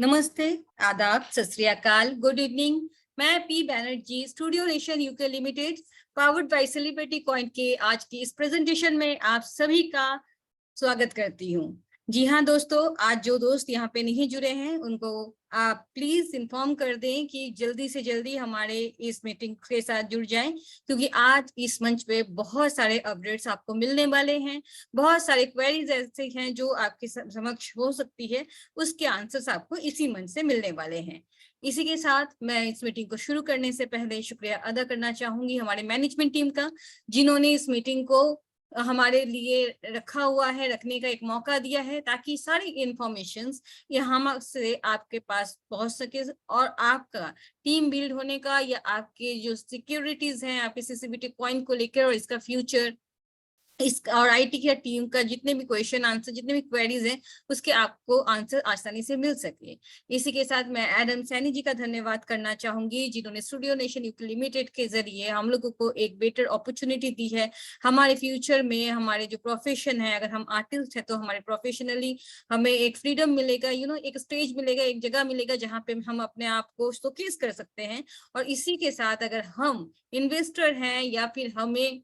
नमस्ते, आदाब, सत श्री अकाल, गुड इवनिंग। मैं P Banerjee, studio nation UK limited, powered by celebrity coin के आज की इस प्रेजेंटेशन में आप सभी का स्वागत करती हूँ। जी हाँ दोस्तों, आज जो दोस्त यहाँ पे नहीं जुड़े हैं उनको आप प्लीज इन्फॉर्म कर दें कि जल्दी से जल्दी हमारे इस मीटिंग के साथ जुड़ जाएं, क्योंकि आज इस मंच पे बहुत सारे अपडेट्स आपको मिलने वाले हैं। बहुत सारे क्वेरीज ऐसे हैं जो आपके समक्ष हो सकती है, उसके आंसर्स आपको इसी मंच से मिलने वाले हैं। इसी के साथ मैं इस मीटिंग को शुरू करने से पहले शुक्रिया अदा करना चाहूंगी हमारे मैनेजमेंट टीम का, जिन्होंने इस मीटिंग को हमारे लिए रखा हुआ है, रखने का एक मौका दिया है, ताकि सारी इंफॉर्मेशंस यहाँ से आपके पास पहुंच सके और आपका टीम बिल्ड होने का या आपके जो सिक्योरिटीज हैं आपके सीसीबीटी कॉइन को लेकर और इसका फ्यूचर और आईटी की टीम का जितने भी क्वेश्चन आंसर, जितने भी क्वेरीज हैं, उसके आपको आंसर आसानी से मिल सके। इसी के साथ मैं एडम सैनी जी का धन्यवाद करना चाहूंगी, जिन्होंने स्टूडियो नेशन यूके लिमिटेड के जरिए हम लोगों को एक बेटर अपॉर्चुनिटी दी है। हमारे फ्यूचर में हमारे जो प्रोफेशन है, अगर हम आर्टिस्ट है तो हमारे प्रोफेशनली हमें एक फ्रीडम मिलेगा, एक स्टेज मिलेगा, एक जगह मिलेगा जहाँ पे हम अपने आप को शोकेस कर सकते हैं। और इसी के साथ अगर हम इन्वेस्टर हैं या फिर हमें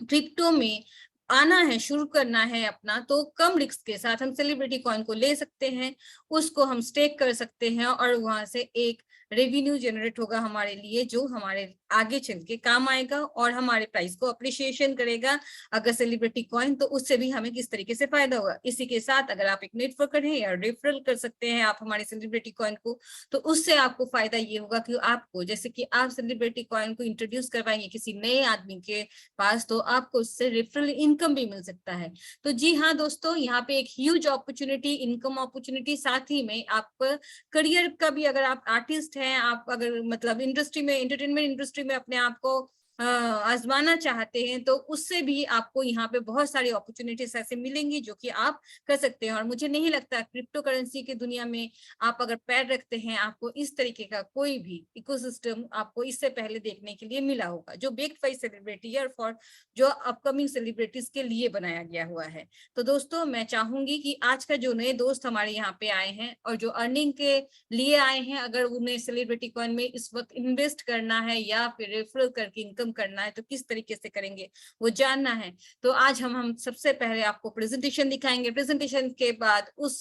क्रिप्टो में आना है, शुरू करना है अपना, तो कम रिस्क के साथ हम सेलिब्रिटी कॉइन को ले सकते हैं, उसको हम स्टेक कर सकते हैं और वहां से एक रेवेन्यू जनरेट होगा हमारे लिए, जो हमारे आगे चल के काम आएगा और हमारे प्राइस को अप्रिशिएशन करेगा। अगर सेलिब्रिटी कॉइन तो उससे भी हमें किस तरीके से फायदा होगा। इसी के साथ अगर आप एक नेटवर्कर हैं या रेफरल कर सकते हैं आप हमारे सेलिब्रिटी कॉइन को, तो उससे आपको फायदा ये होगा कि आपको, जैसे कि आप सेलिब्रिटी कॉइन को इंट्रोड्यूस करवाएंगे किसी नए आदमी के पास, तो आपको उससे रेफरल इनकम भी मिल सकता है। तो जी हाँ दोस्तों, यहाँ पे एक ह्यूज अपॉर्चुनिटी, इनकम अपॉर्चुनिटी, साथ ही में आप करियर का भी, अगर आप आर्टिस्ट हैं, आप अगर मतलब इंडस्ट्री में, एंटरटेनमेंट इंडस्ट्री में अपने आप को आजमाना चाहते हैं, तो उससे भी आपको यहाँ पे बहुत सारी अपॉर्चुनिटीज ऐसे मिलेंगी जो कि आप कर सकते हैं। और मुझे नहीं लगता क्रिप्टो करेंसी की दुनिया में आप अगर पैर रखते हैं, आपको इस तरीके का कोई भी इकोसिस्टम आपको इससे पहले देखने के लिए मिला होगा, जो बिग 5 सेलिब्रिटी है और फॉर जो अपकमिंग सेलिब्रिटीज के लिए बनाया गया हुआ है। तो दोस्तों, मैं चाहूंगी कि आज का जो नए दोस्त हमारे यहाँ पे आए हैं और जो अर्निंग के लिए आए हैं, अगर उन्हें सेलिब्रिटी कॉइन में इस वक्त इन्वेस्ट करना है या फिर रेफरल करके इनकम करना है, तो किस तरीके से करेंगे वो जानना है। तो आज हम सबसे पहले आपको प्रेजेंटेशन दिखाएंगे। प्रेजेंटेशन के बाद उस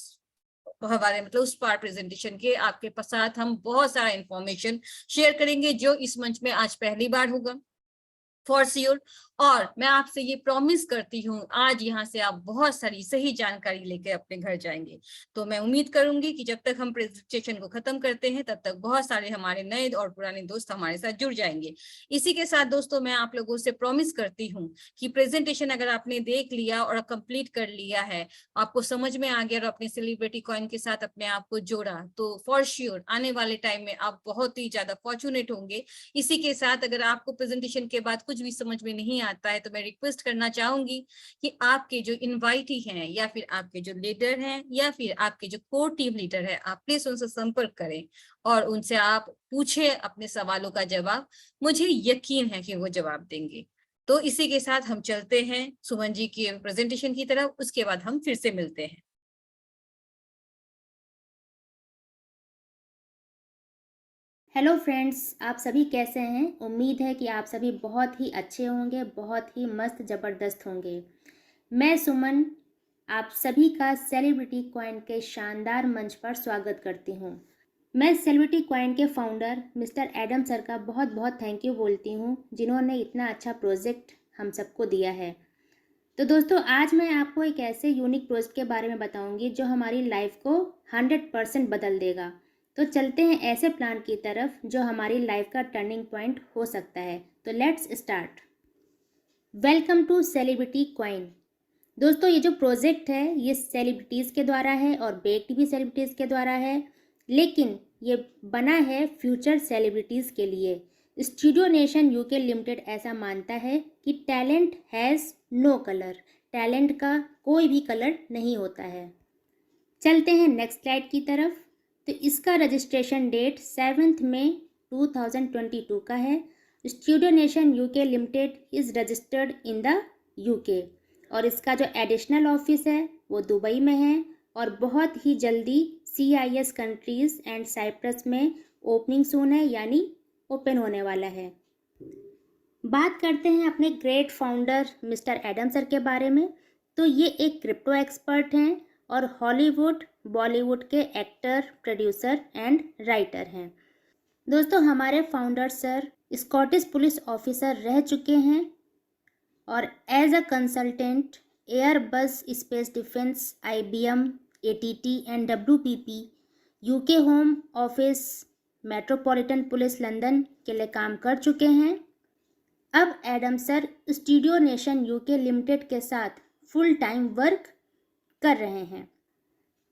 हमारे मतलब उस पार्ट प्रेजेंटेशन के आपके साथ हम बहुत सारा इंफॉर्मेशन शेयर करेंगे, जो इस मंच में आज पहली बार होगा फॉर श्योर। और मैं आपसे ये प्रॉमिस करती हूँ, आज यहाँ से आप बहुत सारी सही जानकारी लेकर अपने घर जाएंगे। तो मैं उम्मीद करूंगी कि जब तक हम प्रेजेंटेशन को खत्म करते हैं, तब तक बहुत सारे हमारे नए और पुराने दोस्त हमारे साथ जुड़ जाएंगे। इसी के साथ दोस्तों, मैं आप लोगों से प्रॉमिस करती हूँ कि प्रेजेंटेशन अगर आपने देख लिया और कंप्लीट कर लिया है, आपको समझ में आ गया और अपने सेलिब्रिटी कॉइन के साथ अपने आप को जोड़ा, तो फॉर श्योर आने वाले टाइम में आप बहुत ही ज्यादा फॉर्चुनेट होंगे। इसी के साथ अगर आपको प्रेजेंटेशन के बाद कुछ भी समझ में नहीं आता है, तो मैं रिक्वेस्ट करना चाहूंगी कि आपके जो इनवाइटी हैं या फिर आपके जो लीडर हैं या फिर आपके जो कोर टीम लीडर है, आप प्लीज उनसे संपर्क करें और उनसे आप पूछे अपने सवालों का जवाब। मुझे यकीन है कि वो जवाब देंगे। तो इसी के साथ हम चलते हैं सुमन जी की प्रेजेंटेशन की तरफ, उसके बाद हम फिर से मिलते हैं। हेलो फ्रेंड्स, आप सभी कैसे हैं? उम्मीद है कि आप सभी बहुत ही अच्छे होंगे, बहुत ही मस्त ज़बरदस्त होंगे। मैं सुमन आप सभी का सेलिब्रिटी कॉइन के शानदार मंच पर स्वागत करती हूं। मैं सेलिब्रिटी कॉइन के फाउंडर मिस्टर एडम सर का बहुत बहुत थैंक यू बोलती हूं, जिन्होंने इतना अच्छा प्रोजेक्ट हम सबको दिया है। तो दोस्तों, आज मैं आपको एक ऐसे यूनिक प्रोजेक्ट के बारे में बताऊंगी जो हमारी लाइफ को 100% बदल देगा। तो चलते हैं ऐसे प्लान की तरफ जो हमारी लाइफ का टर्निंग पॉइंट हो सकता है। तो let's start. Welcome to celebrity coin. दोस्तों, ये जो प्रोजेक्ट है ये सेलिब्रिटीज़ के द्वारा है और बेक्ड भी सेलिब्रिटीज़ के द्वारा है, लेकिन ये बना है फ्यूचर सेलिब्रिटीज़ के लिए। स्टूडियो नेशन यूके लिमिटेड ऐसा मानता है कि talent has no colour, talent का कोई भी कलर नहीं होता है। चलते हैं नेक्स्ट स्लाइड की तरफ। तो इसका रजिस्ट्रेशन डेट 7 मई 2022 का है। Studio nation UK limited is registered in the UK और इसका जो एडिशनल ऑफिस है वो दुबई में है और बहुत ही जल्दी CIS कंट्रीज एंड साइप्रस में ओपनिंग सून है, यानी ओपन होने वाला है। बात करते हैं अपने great founder mister Adam sir के बारे में। तो ये एक क्रिप्टो एक्सपर्ट हैं और हॉलीवुड बॉलीवुड के एक्टर, प्रोड्यूसर एंड राइटर हैं। दोस्तों, हमारे founder sir Scottish police officer रह चुके हैं और as a consultant Airbus space defence, IBM, ATT and WPP, UK home office, Metropolitan Police London के लिए काम कर चुके हैं। अब Adam sir studio nation UK limited के साथ फुल टाइम वर्क कर रहे हैं।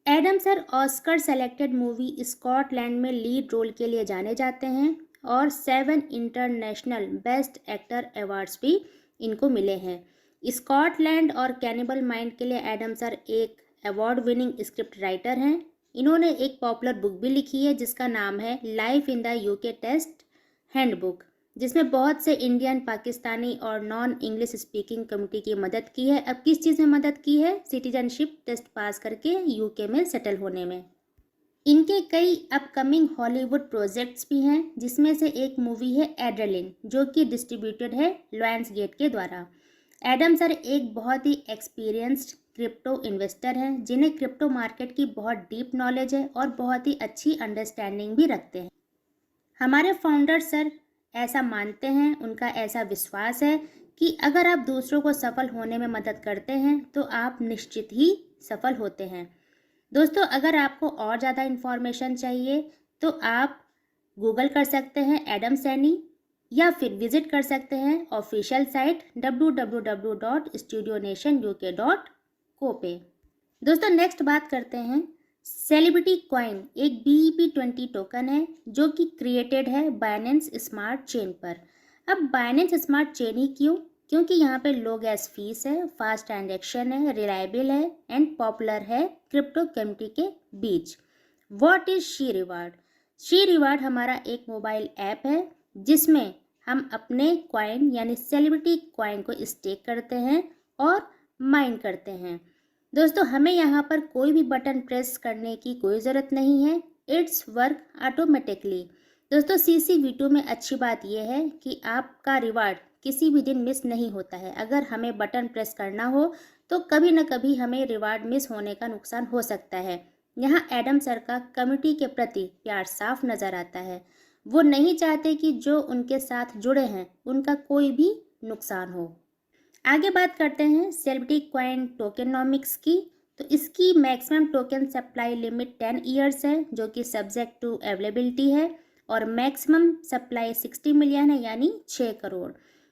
Adam sir Oscar selected movie Scotland में लीड रोल के लिए जाने जाते हैं और 7 इंटरनेशनल बेस्ट एक्टर अवार्ड्स भी इनको मिले हैं। स्कॉटलैंड और कैनिबल माइंड के लिए एडम सर एक अवार्ड विनिंग स्क्रिप्ट राइटर हैं। इन्होंने एक पॉपुलर बुक भी लिखी है जिसका नाम है life in the UK test handbook, जिसमें बहुत से इंडियन, पाकिस्तानी और नॉन इंग्लिश स्पीकिंग कम्युनिटी की मदद की है। अब किस चीज़ में मदद की है? सिटीजनशिप टेस्ट पास करके UK में सेटल होने में। इनके कई अपकमिंग हॉलीवुड प्रोजेक्ट्स भी हैं, जिसमें से एक मूवी है एड्रेलिन, जो कि डिस्ट्रीब्यूटेड है लायंसगेट के द्वारा। एडम सर एक बहुत ही एक्सपीरियंस्ड क्रिप्टो इन्वेस्टर हैं, जिन्हें क्रिप्टो मार्केट की बहुत डीप नॉलेज है और बहुत ही अच्छी अंडरस्टैंडिंग भी रखते हैं। हमारे फाउंडर सर ऐसा मानते हैं, उनका ऐसा विश्वास है कि अगर आप दूसरों को सफल होने में मदद करते हैं तो आप निश्चित ही सफल होते हैं। दोस्तों, अगर आपको और ज़्यादा इन्फॉर्मेशन चाहिए तो आप गूगल कर सकते हैं एडम सैनी, या फिर विजिट कर सकते हैं ऑफिशियल साइट www.studionationuk.co पे। दोस्तों, नेक्स्ट बात करते हैं सेलिब्रिटी कॉइन, एक BEP20 टोकन है जो कि क्रिएटेड है बाइनेंस स्मार्ट चेन पर। अब बाइनेंस स्मार्ट चेन ही क्यों? क्योंकि यहाँ पे लो गैस फीस है, फास्ट ट्रांजैक्शन है, रिलायबल है एंड पॉपुलर है क्रिप्टो कम्युनिटी के बीच। What is she reward? She reward हमारा एक मोबाइल ऐप है जिसमें हम अपने कॉइन यानी सेलिब्रिटी कॉइन को स्टेक करते हैं और माइन करते हैं। दोस्तों, हमें यहाँ पर कोई भी बटन प्रेस करने की कोई ज़रूरत नहीं है, इट्स वर्क ऑटोमेटिकली। दोस्तों, CC-V2 में अच्छी बात यह है कि आपका रिवार्ड किसी भी दिन मिस नहीं होता है। अगर हमें बटन प्रेस करना हो तो कभी न कभी हमें रिवार्ड मिस होने का नुकसान हो सकता है। यहाँ एडम सर का कम्युनिटी के प्रति प्यार साफ नज़र आता है। वो नहीं चाहते कि जो उनके साथ जुड़े हैं उनका कोई भी नुकसान हो। आगे बात करते हैं सेलिब्रिटी कॉइन टोकेनॉमिक्स की। तो इसकी maximum token supply limit 10 years है, जो कि सब्जेक्ट टू अवेलेबिलिटी है, और मैक्सिमम सप्लाई 60 मिलियन है, यानी 6 करोड़।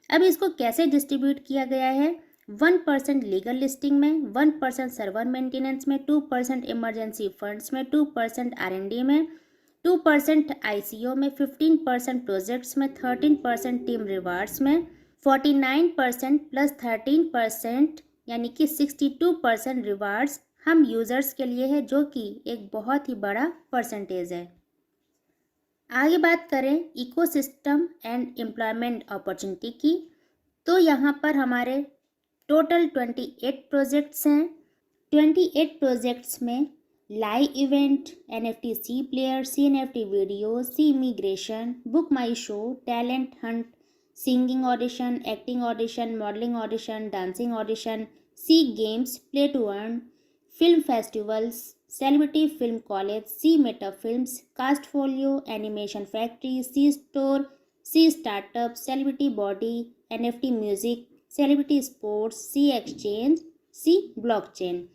अब इसको कैसे डिस्ट्रीब्यूट किया गया है? 1% लीगल लिस्टिंग में, 1% सर्वर मेंटेनेंस में, 2% इमरजेंसी फंड्स में, 2% R&D में, 2% ICO में, 15% प्रोजेक्ट्स में, 13% टीम रिवार्ड्स में, 49% प्लस 13% यानी कि 62% रिवार्ड्स हम यूज़र्स के लिए है, जो कि एक बहुत ही बड़ा परसेंटेज है। आगे बात करें इकोसिस्टम एंड एम्प्लॉयमेंट अपॉर्चुनिटी की, तो यहाँ पर हमारे टोटल 28 प्रोजेक्ट्स हैं। 28 प्रोजेक्ट्स में live event, NFT C player, CNFT video, C immigration, book my show, talent hunt, singing audition, acting audition, modelling audition, dancing audition, C games, play to earn, film festivals, celebrity film college, C meta films, cast folio, animation factory, C store, C startup, celebrity body, NFT music, celebrity sports, C exchange, C blockchain.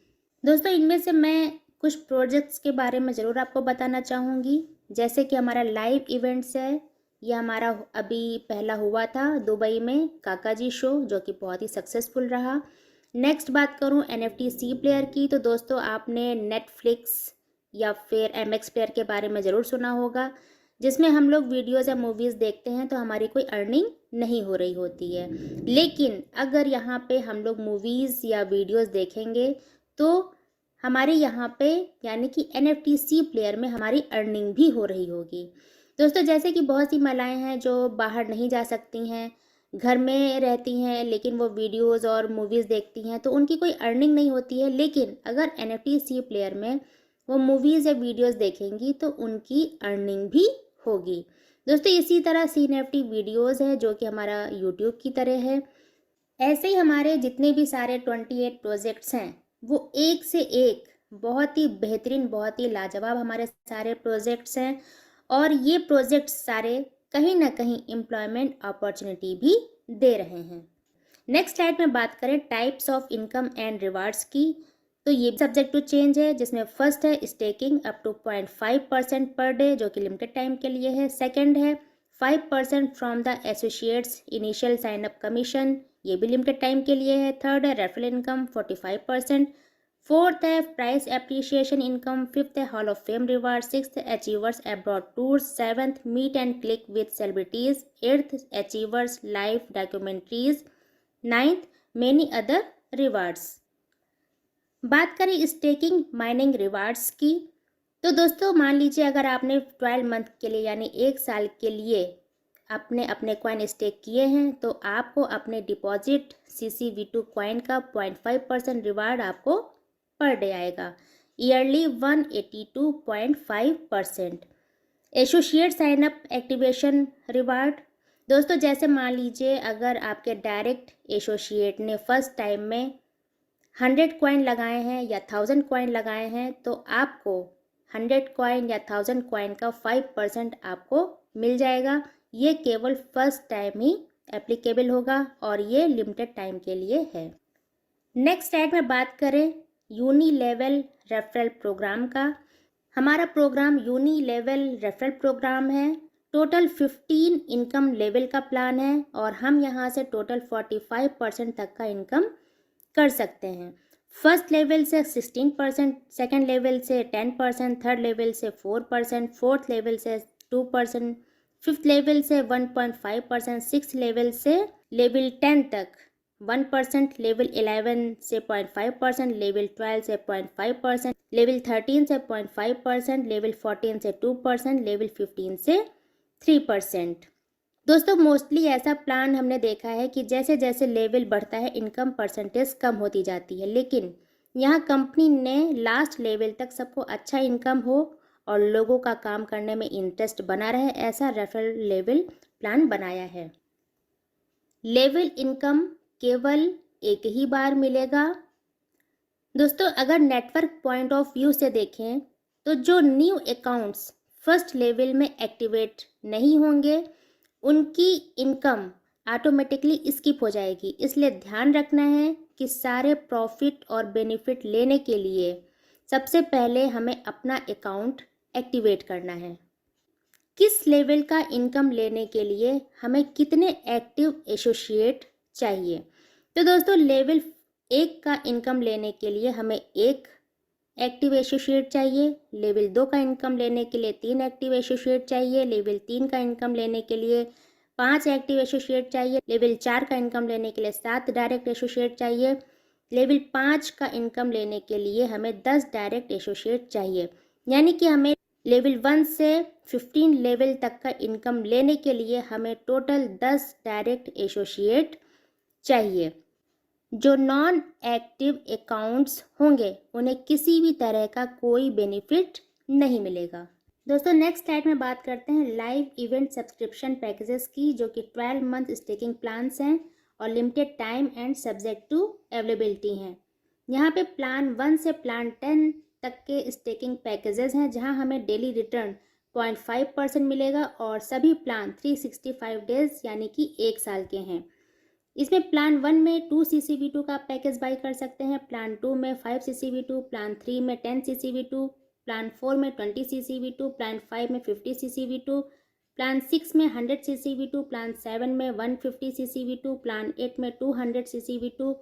दोस्तों, इनमें से मैं कुछ projects के बारे में ज़रूर आपको बताना चाहूँगी। जैसे कि हमारा लाइव इवेंट्स है, ये हमारा अभी पहला हुआ था दुबई में काका जी शो, जो कि बहुत ही सक्सेसफुल रहा। नेक्स्ट बात करूं NFT सी प्लेयर की, तो दोस्तों आपने नेटफ्लिक्स या फिर MX प्लेयर के बारे में ज़रूर सुना होगा, जिसमें हम लोग वीडियोज़ या मूवीज़ देखते हैं तो हमारी कोई अर्निंग नहीं हो रही होती है। लेकिन अगर यहाँ पे हम लोग मूवीज़ या वीडियोज़ देखेंगे तो हमारे यहाँ पे यानी कि NFT सी प्लेयर में हमारी अर्निंग भी हो रही होगी। दोस्तों, जैसे कि बहुत सी महिलाएं हैं जो बाहर नहीं जा सकती हैं, घर में रहती हैं, लेकिन वो वीडियोज़ और मूवीज़ देखती हैं, तो उनकी कोई अर्निंग नहीं होती है। लेकिन अगर NFT सी प्लेयर में वो मूवीज़ या वीडियोस देखेंगी तो उनकी अर्निंग भी होगी। दोस्तों इसी तरह CNFT वीडियोस है जो कि हमारा यूट्यूब की तरह है। ऐसे ही हमारे जितने भी सारे 28 प्रोजेक्ट्स हैं वो एक से एक बहुत ही बेहतरीन, बहुत ही लाजवाब हमारे सारे प्रोजेक्ट्स हैं और ये प्रोजेक्ट्स सारे कहीं ना कहीं एम्प्लॉयमेंट अपॉर्चुनिटी भी दे रहे हैं। नेक्स्ट स्लाइड में बात करें types of income and rewards की, तो ये सब्जेक्ट टू चेंज है, जिसमें फर्स्ट है staking up to 0.5% per day जो कि लिमिटेड टाइम के लिए है। सेकंड है 5% from the associates initial sign up commission, ये भी लिमिटेड टाइम के लिए है। थर्ड है रेफरल इनकम 45%। फोर्थ है प्राइस एप्रिसिएशन इनकम। फिफ्थ है hall of fame reward. Sixth achievers abroad tour. Seventh meet and click with celebrities. Eighth achievers live documentaries. Ninth many other rewards. बात करें staking mining rewards की, तो दोस्तों मान लीजिए अगर आपने 12 मंथ के लिए यानी 1 साल के लिए अपने कॉइन स्टेक किए हैं तो आपको अपने डिपॉजिट CCV2 कॉइन का 0.5% रिवार्ड आपको पर डे आएगा, yearly 182.5%। Associate sign up activation reward, दोस्तों जैसे मान लीजिए अगर आपके डायरेक्ट एसोसिएट ने फर्स्ट टाइम में 100 कॉइन लगाए हैं या 1000 कॉइन लगाए हैं तो आपको 100 कॉइन या 1000 कॉइन का 5% आपको मिल जाएगा। ये केवल फर्स्ट टाइम ही एप्लीकेबल होगा और ये लिमिटेड टाइम के लिए है। नेक्स्ट स्लाइड में बात करें यूनी लेवल रेफरल प्रोग्राम का। हमारा program uni level referral program है। टोटल 15 इनकम लेवल का प्लान है और हम यहाँ से टोटल 45% तक का इनकम कर सकते हैं। फर्स्ट लेवल से 16%, सेकेंड लेवल से 10%, थर्ड लेवल से 4%, फोर्थ लेवल से 2%, फिफ्थ लेवल से 1.5%, सिक्स लेवल से लेवल 10 तक 1%, लेवल 11 से 0.5%, लेवल 12 से 0.5%, लेवल 13 से 0.5%, लेवल 14 से 2%, लेवल 15 से 3%। दोस्तों मोस्टली ऐसा प्लान हमने देखा है कि जैसे जैसे लेवल बढ़ता है इनकम परसेंटेज कम होती जाती है, लेकिन यहाँ कंपनी ने लास्ट लेवल तक सबको अच्छा इनकम हो और लोगों का काम करने में इंटरेस्ट बना रहे, ऐसा रेफरल लेवल प्लान बनाया है। लेवल इनकम केवल एक ही बार मिलेगा। दोस्तों अगर नेटवर्क पॉइंट ऑफ व्यू से देखें तो जो न्यू अकाउंट्स फर्स्ट लेवल में एक्टिवेट नहीं होंगे उनकी इनकम ऑटोमेटिकली स्किप हो जाएगी, इसलिए ध्यान रखना है कि सारे प्रॉफिट और बेनिफिट लेने के लिए सबसे पहले हमें अपना अकाउंट एक्टिवेट करना है। किस लेवल का इनकम लेने के लिए हमें कितने एक्टिव एसोसिएट चाहिए, तो दोस्तों लेवल 1 का इनकम लेने के लिए हमें 1 एक्टिव एसोसिएट चाहिए, लेवल 2 का इनकम लेने के लिए 3 एक्टिव एसोसिएट चाहिए, लेवल 3 का इनकम लेने के लिए 5 एक्टिव एसोसिएट चाहिए, लेवल 4 का इनकम लेने के लिए 7 डायरेक्ट एसोसिएट चाहिए, लेवल 5 का इनकम लेने के लिए हमें 10 डायरेक्ट एसोसिएट चाहिए। यानी कि हमें लेवल 1 से 15 लेवल तक का इनकम लेने के लिए हमें टोटल 10 डायरेक्ट एसोसिएट चाहिए। जो नॉन एक्टिव अकाउंट्स होंगे उन्हें किसी भी तरह का कोई बेनिफिट नहीं मिलेगा। दोस्तों नेक्स्ट स्लाइड में बात करते हैं लाइव इवेंट सब्सक्रिप्शन पैकेजेस की, जो कि 12 मंथ स्टेकिंग प्लान्स हैं और limited time and subject to availability हैं। यहाँ पे प्लान 1 से प्लान 10 तक के स्टेकिंग पैकेजेस हैं जहाँ हमें डेली रिटर्न 0.5% मिलेगा और सभी प्लान 365 डेज यानी कि 1 साल के हैं। इसमें प्लान 1 में 2 CCV2 का पैकेज बाई कर सकते हैं, प्लान 2 में 5 CCV2, प्लान 3 में 10 CCV2, प्लान 4 में 20 CCV2, प्लान 5 में 50 CCV2, प्लान 6 में 100 CCV2, प्लान 7 में 150 CCV2, प्लान 8 में 200 CCV2,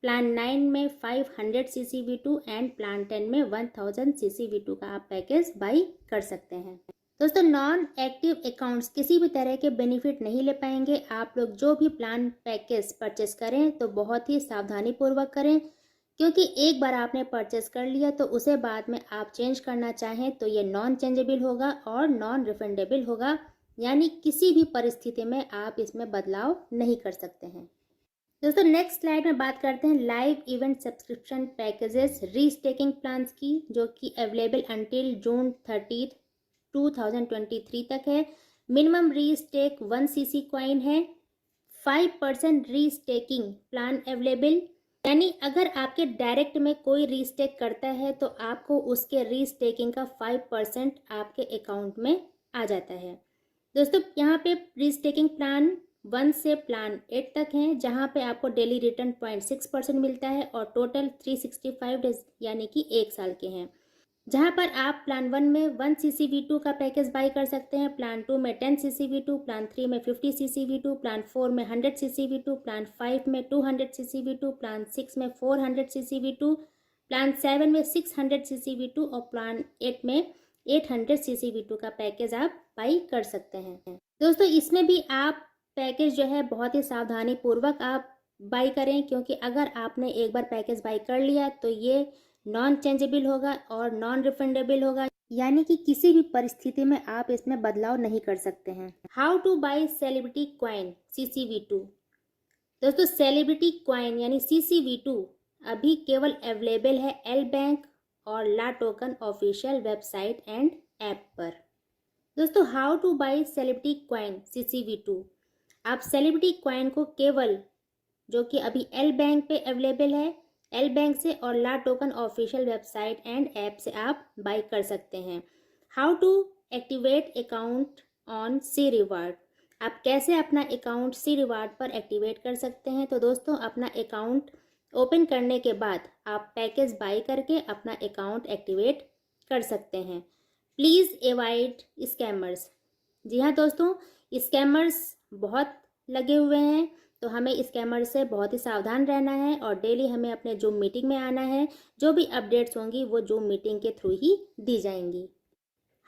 प्लान 9 में 500 CCV2 एंड प्लान 10 में 1000 CCV2 का आप पैकेज बाई कर सकते हैं। दोस्तों नॉन एक्टिव अकाउंट्स किसी भी तरह के बेनिफिट नहीं ले पाएंगे। आप लोग जो भी प्लान पैकेज परचेस करें तो बहुत ही सावधानी पूर्वक करें, क्योंकि एक बार आपने परचेस कर लिया तो उसे बाद में आप चेंज करना चाहें तो ये नॉन चेंजेबल होगा और नॉन रिफंडेबल होगा, यानी किसी भी परिस्थिति में आप इसमें बदलाव नहीं कर सकते हैं। दोस्तों नेक्स्ट स्लाइड में बात करते हैं live event subscription packages restaking plans की, जो कि अवेलेबल अंटिल जून 30 2023 तक है। मिनिमम रीस्टेक 1 सीसी कॉइन है। 5% रीस्टेकिंग प्लान अवेलेबल, यानी अगर आपके डायरेक्ट में कोई रीस्टेक करता है तो आपको उसके रीस्टेकिंग का 5% आपके अकाउंट में आ जाता है। दोस्तों यहाँ पे रीस्टेकिंग प्लान 1 से प्लान 8 तक हैं, जहाँ पे आपको डेली रिटर्न 0.6% मिलता है और टोटल 365 डेज यानी कि 1 साल के हैं। जहाँ पर आप प्लान 1 में 1 CCV2 का पैकेज बाई कर सकते हैं, प्लान 2 में 10 CCV2, प्लान 3 में 50 CCV2, प्लान 4 में 100 CCV2, प्लान 5 में 200 CCV2, प्लान 6 में 400 CCV2, प्लान 7 में 600 CCV2 और प्लान 8 में 800 CCV2 का पैकेज आप बाई कर सकते हैं। दोस्तों इसमें भी आप पैकेज जो है बहुत ही सावधानी पूर्वक आप बाई करें, क्योंकि अगर आपने एक बार पैकेज बाई कर लिया तो ये नॉन चेंजेबल होगा और नॉन रिफंडेबल होगा, यानी कि किसी भी परिस्थिति में आप इसमें बदलाव नहीं कर सकते हैं। How to buy celebrity coin CCV2। दोस्तों सेलिब्रिटी कॉइन यानी CCV2 अभी केवल अवेलेबल है एल बैंक और La token official website and app पर। दोस्तों how to buy celebrity coin CCV2, आप सेलिब्रिटी कॉइन को केवल, जो कि अभी एल बैंक पे अवेलेबल है, एल बैंक से और La token official website and app से आप बाई कर सकते हैं। How to activate account on C reward, आप कैसे अपना अकाउंट सी रिवार्ड पर एक्टिवेट कर सकते हैं। तो दोस्तों अपना अकाउंट ओपन करने के बाद आप पैकेज बाई करके अपना अकाउंट एक्टिवेट कर सकते हैं। प्लीज़ एवॉइड स्कैमर्स, जी हाँ दोस्तों स्कैमर्स बहुत लगे हुए हैं, तो हमें स्कैमर से बहुत ही सावधान रहना है और डेली हमें अपने जूम मीटिंग में आना है। जो भी अपडेट्स होंगी वो जूम मीटिंग के थ्रू ही दी जाएंगी।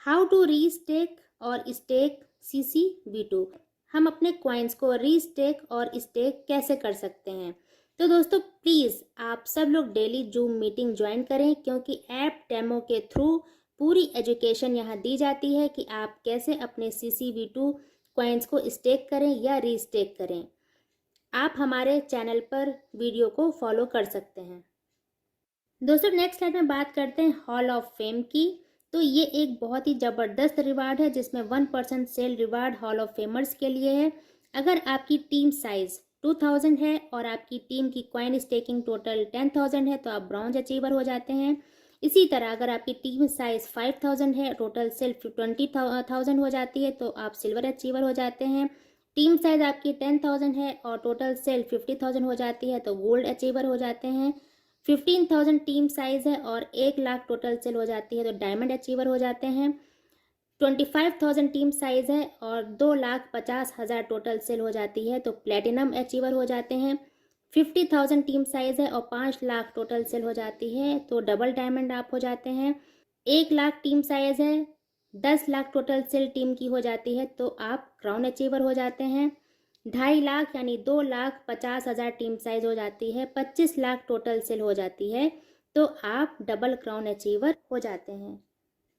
हाउ टू रीस्टेक और स्टेक CCV2, हम अपने कॉइन्स को रीस्टेक और स्टेक कैसे कर सकते हैं। तो दोस्तों प्लीज़ आप सब लोग डेली जूम मीटिंग ज्वाइन करें, क्योंकि ऐप डेमो के थ्रू पूरी एजुकेशन यहाँ दी जाती है कि आप कैसे अपने CCV2 कॉइन्स को स्टेक करें या रीस्टेक करें। आप हमारे चैनल पर वीडियो को फॉलो कर सकते हैं। दोस्तों नेक्स्ट स्लाइड में बात करते हैं हॉल ऑफ फेम की। तो ये एक बहुत ही ज़बरदस्त रिवार्ड है, जिसमें 1% sale reward hall of famers के लिए है। अगर आपकी टीम साइज 2000 है और आपकी टीम की कॉइन स्टेकिंग टोटल 10,000 है तो आप ब्रॉन्ज अचीवर हो जाते हैं। इसी तरह अगर आपकी टीम साइज 5000 है, टोटल सेल 20,000 हो जाती है तो आप सिल्वर अचीवर हो जाते हैं। टीम साइज आपकी 10,000 है और टोटल सेल 50,000 हो जाती है तो गोल्ड अचीवर हो जाते हैं। 15,000 टीम साइज है और 1 लाख टोटल सेल हो जाती है तो डायमंड अचीवर हो जाते हैं। 25,000 टीम साइज है और 2,50,000 टोटल सेल हो जाती है तो प्लेटिनम अचीवर हो जाते हैं। 50,000 टीम साइज है और 5 लाख टोटल सेल हो जाती है तो डबल डायमंड आप हो जाते हैं। 1 लाख टीम साइज है, 10 लाख टोटल सेल टीम की हो जाती है तो आप क्राउन अचीवर हो जाते हैं। 2.5 लाख यानी 2,50,000 टीम साइज हो जाती है, 25 लाख टोटल सेल हो जाती है तो आप डबल क्राउन अचीवर हो जाते हैं।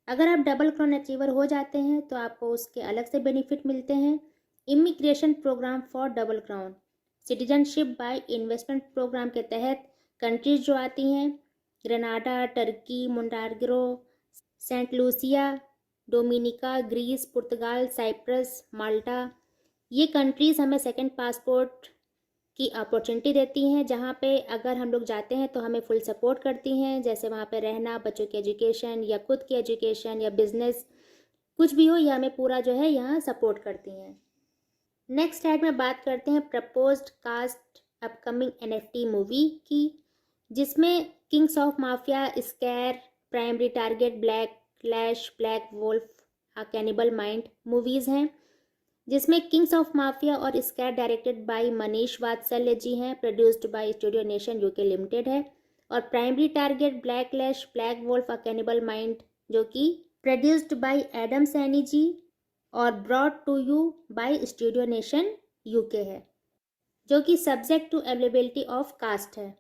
अगर आप डबल क्राउन अचीवर हो जाते हैं तो आपको उसके अलग से बेनिफिट मिलते हैं। Immigration programme for double crown, citizenship by investment programme के तहत कंट्रीज जो आती हैं Grenada, Turkey, Montenegro, Saint Lucia, Dominica, Greece, पुर्तगाल, साइप्रस, माल्टा, ये कंट्रीज़ हमें सेकंड पासपोर्ट की अपॉर्चुनिटी देती हैं, जहाँ पे अगर हम लोग जाते हैं तो हमें फुल सपोर्ट करती हैं, जैसे वहाँ पे रहना, बच्चों की एजुकेशन या खुद की एजुकेशन या बिजनेस कुछ भी हो, ये हमें पूरा जो है यहाँ सपोर्ट करती हैं। नेक्स्ट स्लाइड में बात करते हैं proposed cast upcoming NFT movie की, जिसमें kings of mafia, scare, primary target, black lash, black wolf, cannibal mind movies हैं, जिसमें किंग्स ऑफ माफिया और scare directed by Manish Vatsalya ji हैं, produced by studio nation UK limited है, और primary target, black lash, black wolf, cannibal mind जो कि produced by Adam Saini ji और brought to you by studio nation UK है, जो कि subject to availability of cast है।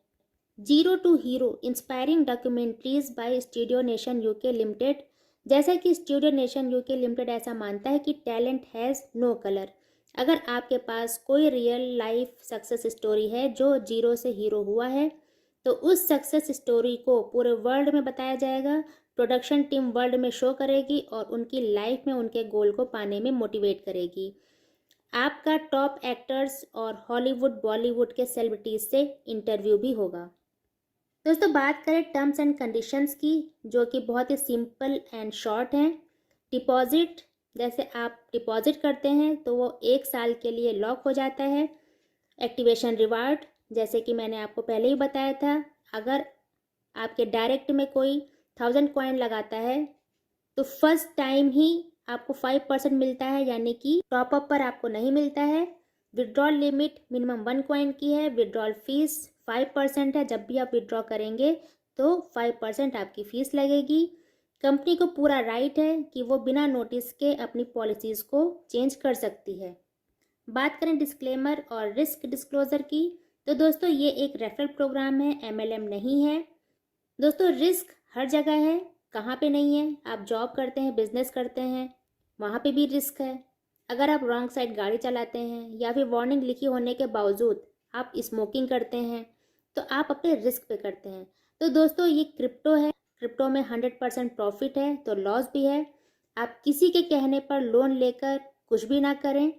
Zero to hero inspiring documentaries by studio nation UK Limited, जैसा कि studio nation UK limited ऐसा मानता है कि टैलेंट हैज़ नो कलर, अगर आपके पास कोई रियल लाइफ सक्सेस स्टोरी है जो जीरो से हीरो हुआ है, तो उस सक्सेस स्टोरी को पूरे वर्ल्ड में बताया जाएगा। प्रोडक्शन टीम वर्ल्ड में शो करेगी और उनकी लाइफ में उनके गोल को पाने में मोटिवेट करेगी। आपका टॉप एक्टर्स और हॉलीवुड बॉलीवुड के सेलिब्रिटीज से इंटरव्यू भी होगा। दोस्तों, बात करें टर्म्स एंड कंडीशंस की, जो कि बहुत ही सिंपल एंड शॉर्ट हैं। डिपॉजिट, जैसे आप डिपॉजिट करते हैं तो वो 1 साल के लिए लॉक हो जाता है। एक्टिवेशन रिवार्ड, जैसे कि मैंने आपको पहले ही बताया था, अगर आपके डायरेक्ट में कोई 1000 कॉइन लगाता है तो फर्स्ट टाइम ही आपको 5% मिलता है, यानी कि टॉपअप पर आपको नहीं मिलता है। विड्रॉल लिमिट मिनिमम 1 कॉइन की है। विड्रॉल फीस 5% है। जब भी आप विड्रॉ करेंगे तो 5% आपकी फीस लगेगी। कंपनी को पूरा राइट है कि वो बिना नोटिस के अपनी पॉलिसीज़ को चेंज कर सकती है। बात करें डिस्क्लेमर और रिस्क डिस्क्लोजर की, तो दोस्तों ये एक रेफरल प्रोग्राम है, MLM नहीं है। दोस्तों, रिस्क हर जगह है, कहाँ पे नहीं है? आप जॉब करते हैं, बिजनेस करते हैं, वहाँ पे भी रिस्क है। अगर आप रॉन्ग साइड गाड़ी चलाते हैं या फिर वार्निंग लिखी होने के बावजूद आप स्मोकिंग करते हैं, तो आप अपने रिस्क पे करते हैं। तो दोस्तों, ये क्रिप्टो है, क्रिप्टो में 100% प्रॉफिट है तो लॉस भी है। आप किसी के कहने पर लोन लेकर कुछ भी ना करें।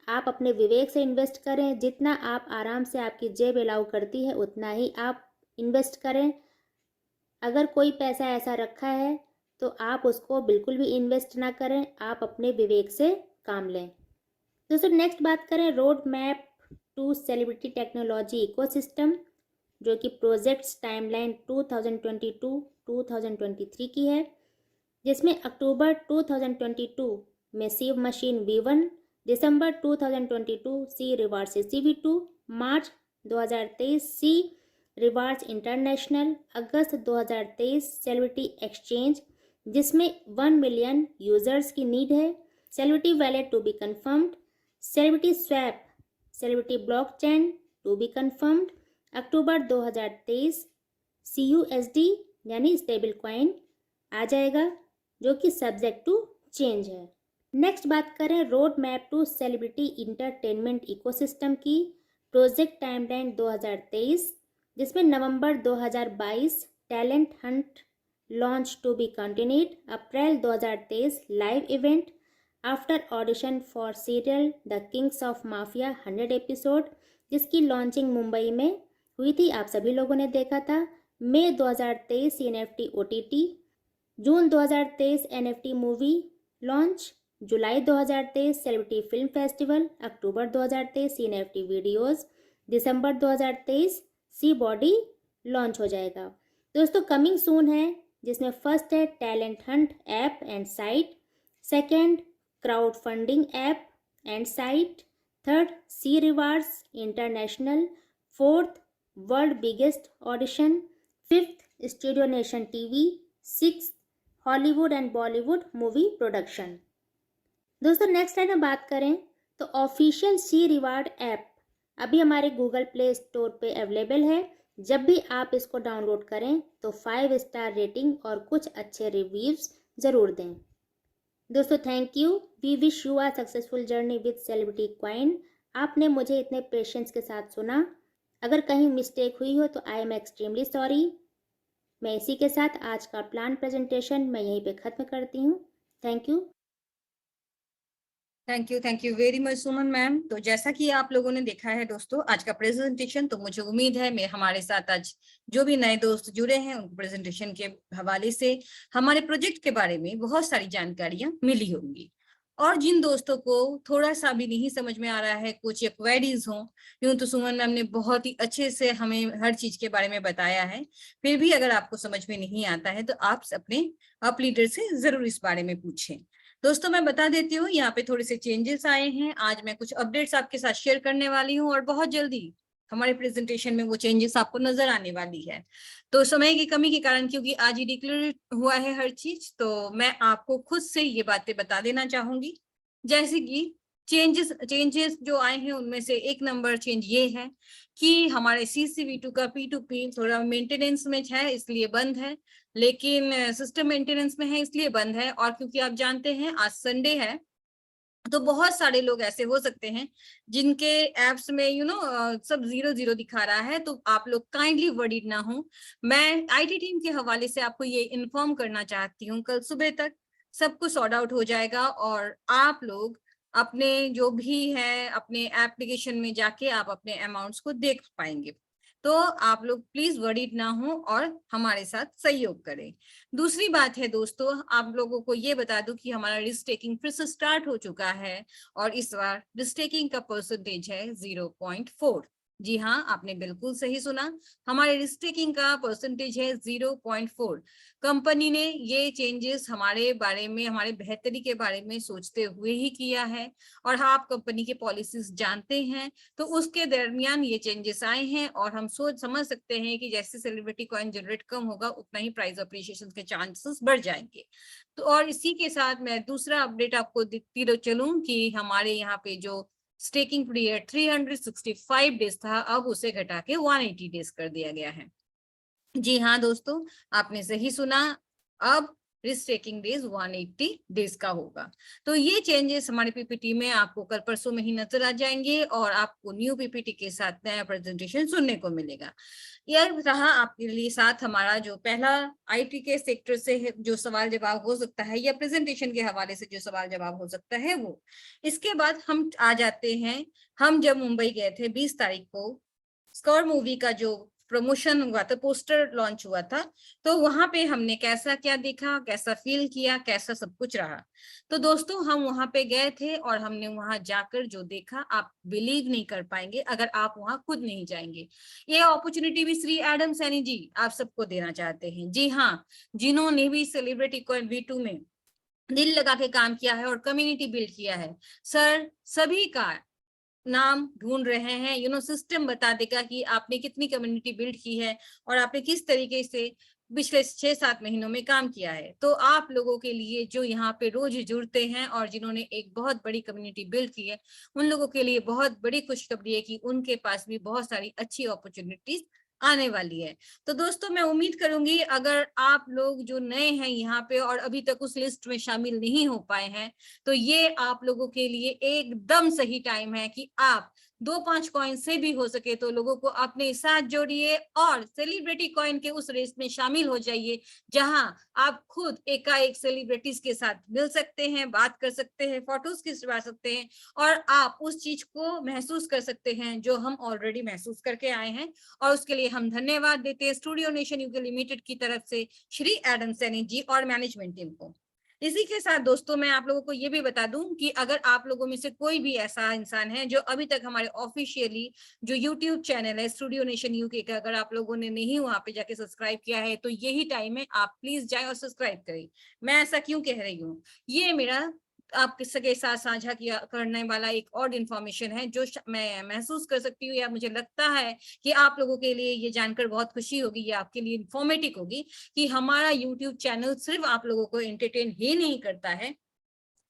आप अपने विवेक से इन्वेस्ट करें। जितना आप आराम से आपकी जेब अलाउ करती है उतना ही आप इन्वेस्ट करें। अगर कोई पैसा ऐसा रखा है तो आप उसको बिल्कुल भी इन्वेस्ट ना करें, आप अपने विवेक से काम लें। दोस्तों, नेक्स्ट बात करें road map to celebrity technology ecosystem, जो कि प्रोजेक्ट्स टाइमलाइन 2022-2023 की है, जिसमें अक्टूबर 2022 में सीव मशीन V1, दिसंबर 2022 सी रिवार्स CV2, मार्च 2023 सी रिवार्स इंटरनेशनल, अगस्त 2023 सेलिब्रिटी एक्सचेंज, जिसमें 1 मिलियन यूजर्स की नीड है। Celebrity wallet to be confirmed, celebrity swap, celebrity blockchain to be confirmed. अक्टूबर 2023 CUSD यानी स्टेबल कॉइन आ जाएगा, जो कि सब्जेक्ट टू चेंज है। नेक्स्ट बात करें road map to celebrity entertainment ecosystem की, प्रोजेक्ट टाइमलाइन 2023, जिसमें नवंबर 2022 talent hunt launch to be continued, अप्रैल 2023 live event after audition for serial the kings of mafia 100 episode, जिसकी लॉन्चिंग मुंबई में हुई थी, आप सभी लोगों ने देखा था। मई 2023 NFT OTT, जून 2023 NFT मूवी लॉन्च, जुलाई 2023 सेलिब्रिटी फिल्म फेस्टिवल, अक्टूबर 2023 NFT वीडियोस, दिसंबर 2023 सी बॉडी लॉन्च हो जाएगा। दोस्तों, कमिंग सून है, जिसमें फर्स्ट है talent hunt app and site, second crowd funding app and site, third C rewards international, fourth world biggest audition, fifth studio nation TV, six Hollywood and Bollywood movie production. दोस्तों, next time बात करें तो official C reward app अभी हमारे Google Play Store पे available है। जब भी आप इसको डाउनलोड करें तो 5 स्टार रेटिंग और कुछ अच्छे रिव्यूज ज़रूर दें। दोस्तों, thank you. We wish you a successful journey with celebrity coin. आपने मुझे इतने पेशेंस के साथ सुना। अगर कहीं मिस्टेक हुई हो तो आई एम एक्सट्रीमली सॉरी। मैं इसी के साथ आज का प्लान प्रेजेंटेशन मैं यहीं पे ख़त्म करती हूँ। Thank you very much Suman ma'am. तो जैसा कि आप लोगों ने देखा है दोस्तों आज का प्रेजेंटेशन, तो मुझे उम्मीद है मैं हमारे साथ आज जो भी नए दोस्त जुड़े हैं उनको प्रेजेंटेशन के हवाले से हमारे प्रोजेक्ट के बारे में बहुत सारी जानकारियां मिली होंगी। और जिन दोस्तों को थोड़ा सा भी नहीं समझ में आ रहा है, कुछ क्वेरीज हो, यूं तो सुमन मैम ने बहुत ही अच्छे से हमें हर चीज के बारे में बताया है। फिर भी अगर आपको समझ में नहीं आता है तो आप अपने अप लीडर से जरूर इस बारे में पूछें। दोस्तों, मैं बता देती हूँ यहाँ पे थोड़े से चेंजेस आए हैं। आज मैं कुछ अपडेट्स आपके साथ शेयर करने वाली हूँ और बहुत जल्दी हमारे प्रेजेंटेशन में वो चेंजेस आपको नजर आने वाली है। तो समय की कमी के कारण, क्योंकि आज ही डिक्लेयर हुआ है हर चीज, तो मैं आपको खुद से ये बातें बता देना चाहूंगी। जैसे कि चेंजेस जो आए हैं उनमें से एक नंबर चेंज ये है कि हमारे CCV2 का P2P थोड़ा मेंटेनेंस में है इसलिए बंद है, लेकिन सिस्टम मेंटेनेंस में है इसलिए बंद है। और क्योंकि आप जानते हैं आज संडे है तो बहुत सारे लोग ऐसे हो सकते हैं जिनके एप्स में सब 0 0 दिखा रहा है, तो आप लोग काइंडली वरीड ना हो। मैं आईटी टीम के हवाले से आपको ये इन्फॉर्म करना चाहती हूँ, कल सुबह तक सब कुछ सॉर्ट आउट हो जाएगा और आप लोग अपने जो भी है अपने एप्लीकेशन में जाके आप अपने अमाउंट्स को देख पाएंगे। तो आप लोग प्लीज वरीड ना हो और हमारे साथ सहयोग करें। दूसरी बात है दोस्तों, आप लोगों को ये बता दूं कि हमारा रिस्क टेकिंग फिर से स्टार्ट हो चुका है और इस बार रिस्क टेकिंग का परसेंटेज है 0.4। जी हाँ, आपने बिल्कुल सही सुना, हमारे रिस्क टेकिंग का परसेंटेज है 0.4। कंपनी ने ये चेंजेस हमारे बारे में, हमारे बेहतरी के बारे में सोचते हुए ही किया है और आप कंपनी के पॉलिसीज जानते हैं, तो उसके दरमियान ये चेंजेस आए हैं और हम सोच समझ सकते हैं कि जैसे सेलिब्रिटी कॉइन जनरेट कम होगा उतना ही प्राइस अप्रिशिएशन के चांसेस बढ़ जाएंगे। तो और इसी के साथ मैं दूसरा अपडेट आपको देती चलूं कि हमारे यहाँ पे जो स्टेकिंग पीरियड 365 डेज था, अब उसे घटा के 180 डेज कर दिया गया है। जी हाँ दोस्तों, आपने सही सुना, अब रिस्क टेकिंग डेज 180 डेज का होगा। तो ये चेंजेस हमारे पीपीटी में आपको कल परसों में ही नजर आ जाएंगे और आपको न्यू पीपीटी के साथ नया प्रेजेंटेशन सुनने को मिलेगा। यह रहा आपके लिए साथ हमारा जो पहला आईटी के सेक्टर से जो सवाल जवाब हो सकता है या प्रेजेंटेशन के हवाले से जो सवाल जवाब हो सकता है वो। इसके बाद हम आ जाते हैं, हम जब मुंबई गए थे 20 तारीख को, स्कॉर मूवी का जो प्रमोशन हुआ था, पोस्टर लॉन्च हुआ था, तो वहां पे हमने कैसा क्या देखा, कैसा फील किया, कैसा सब कुछ रहा। तो दोस्तों हम वहां पे गए थे और हमने वहां जाकर जो देखा आप बिलीव नहीं कर पाएंगे अगर आप वहां खुद नहीं जाएंगे। ये अपॉर्चुनिटी भी श्री एडम सैनी जी आप सबको देना चाहते हैं। जी हाँ, जिन्होंने भी सेलिब्रिटी कॉइन V2 में दिल लगा के काम किया है और कम्युनिटी बिल्ड किया है, सर सभी का नाम ढूंढ रहे हैं। सिस्टम बता देगा कि आपने कितनी कम्युनिटी बिल्ड की है और आपने किस तरीके से पिछले 6-7 महीनों में काम किया है। तो आप लोगों के लिए जो यहाँ पे रोज जुड़ते हैं और जिन्होंने एक बहुत बड़ी कम्युनिटी बिल्ड की है, उन लोगों के लिए बहुत बड़ी खुशखबरी है कि उनके पास भी बहुत सारी अच्छी अपॉर्चुनिटीज आने वाली है। तो दोस्तों मैं उम्मीद करूंगी अगर आप लोग जो नए हैं यहाँ पे और अभी तक उस लिस्ट में शामिल नहीं हो पाए हैं, तो ये आप लोगों के लिए एकदम सही टाइम है कि आप 2-5 कॉइन से भी हो सके तो लोगों को अपने साथ जोड़िए और सेलिब्रिटी कॉइन के उस रेस में शामिल हो जाइए, जहां आप खुद एकाएक सेलिब्रिटीज के साथ मिल सकते हैं, बात कर सकते हैं, फोटोज खिंचवा सकते हैं और आप उस चीज को महसूस कर सकते हैं जो हम ऑलरेडी महसूस करके आए हैं। और उसके लिए हम धन्यवाद देते हैं स्टूडियो नेशन यूके लिमिटेड की तरफ से श्री एडम सैनी जी और मैनेजमेंट टीम को। इसी के साथ दोस्तों मैं आप लोगों को ये भी बता दूं कि अगर आप लोगों में से कोई भी ऐसा इंसान है जो अभी तक हमारे ऑफिशियली जो यूट्यूब चैनल है स्टूडियो नेशन यूके का, अगर आप लोगों ने नहीं वहां पे जाके सब्सक्राइब किया है, तो यही टाइम है, आप प्लीज जाएं और सब्सक्राइब करें। मैं ऐसा क्यों कह रही हूँ, ये मेरा आपके सके साथ साझा किया करने वाला एक और इन्फॉर्मेशन है जो मैं महसूस कर सकती हूँ या मुझे लगता है कि आप लोगों के लिए ये जानकर बहुत खुशी होगी या आपके लिए इन्फॉर्मेटिव होगी कि हमारा यूट्यूब चैनल सिर्फ आप लोगों को एंटरटेन ही नहीं करता है,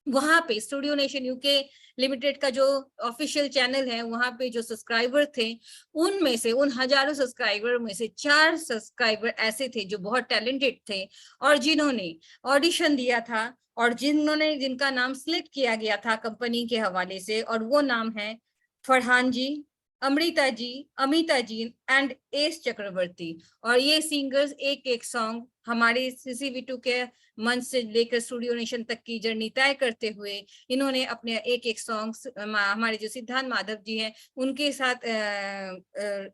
वहां पे स्टूडियो नेशन यूके लिमिटेड का जो ऑफिशियल चैनल है वहां पे जो सब्सक्राइबर थे, उनमें से उन हजारों सब्सक्राइबर में से 4 सब्सक्राइबर ऐसे थे जो बहुत टैलेंटेड थे और जिन्होंने ऑडिशन दिया था और जिनका नाम सिलेक्ट किया गया था कंपनी के हवाले से, और वो नाम है फरहान जी, अमृता जी, अमिता जी एंड एस चक्रवर्ती। और ये सिंगर्स एक एक सॉन्ग हमारे CCV2 के मंच से लेकर स्टूडियो नेशन तक की जर्नी तय करते हुए इन्होंने अपने एक एक सॉन्ग्स हमारे जो सिद्धांत माधव जी हैं उनके साथ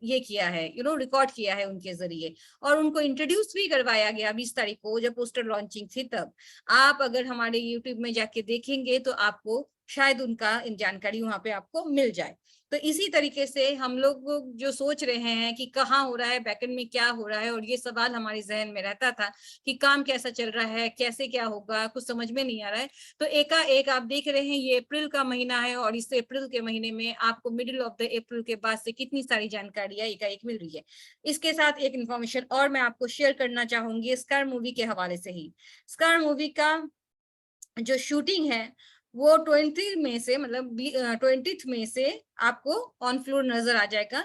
ये किया है, रिकॉर्ड किया है उनके जरिए और उनको इंट्रोड्यूस भी करवाया गया 20 तारीख को जब पोस्टर लॉन्चिंग थी तब। आप अगर हमारे यूट्यूब में जाके देखेंगे तो आपको शायद उनका जानकारी वहां पे आपको मिल जाए। तो इसी तरीके से हम लोग जो सोच रहे हैं कि कहाँ हो रहा है, बैकएंड में क्या हो रहा है, और ये सवाल हमारे जहन में रहता था कि काम कैसा चल रहा है, कैसे क्या होगा, कुछ समझ में नहीं आ रहा है। तो एकाएक आप देख रहे हैं ये अप्रैल का महीना है और इस अप्रैल के महीने में आपको मिडिल ऑफ द अप्रैल के बाद से कितनी सारी जानकारियां एकाएक मिल रही है। इसके साथ एक इन्फॉर्मेशन और मैं आपको शेयर करना चाहूंगी स्कार मूवी के हवाले से ही। स्कार मूवी का जो शूटिंग है वो 20 में से मतलब 20 में से आपको ऑन फ्लोर नजर आ जाएगा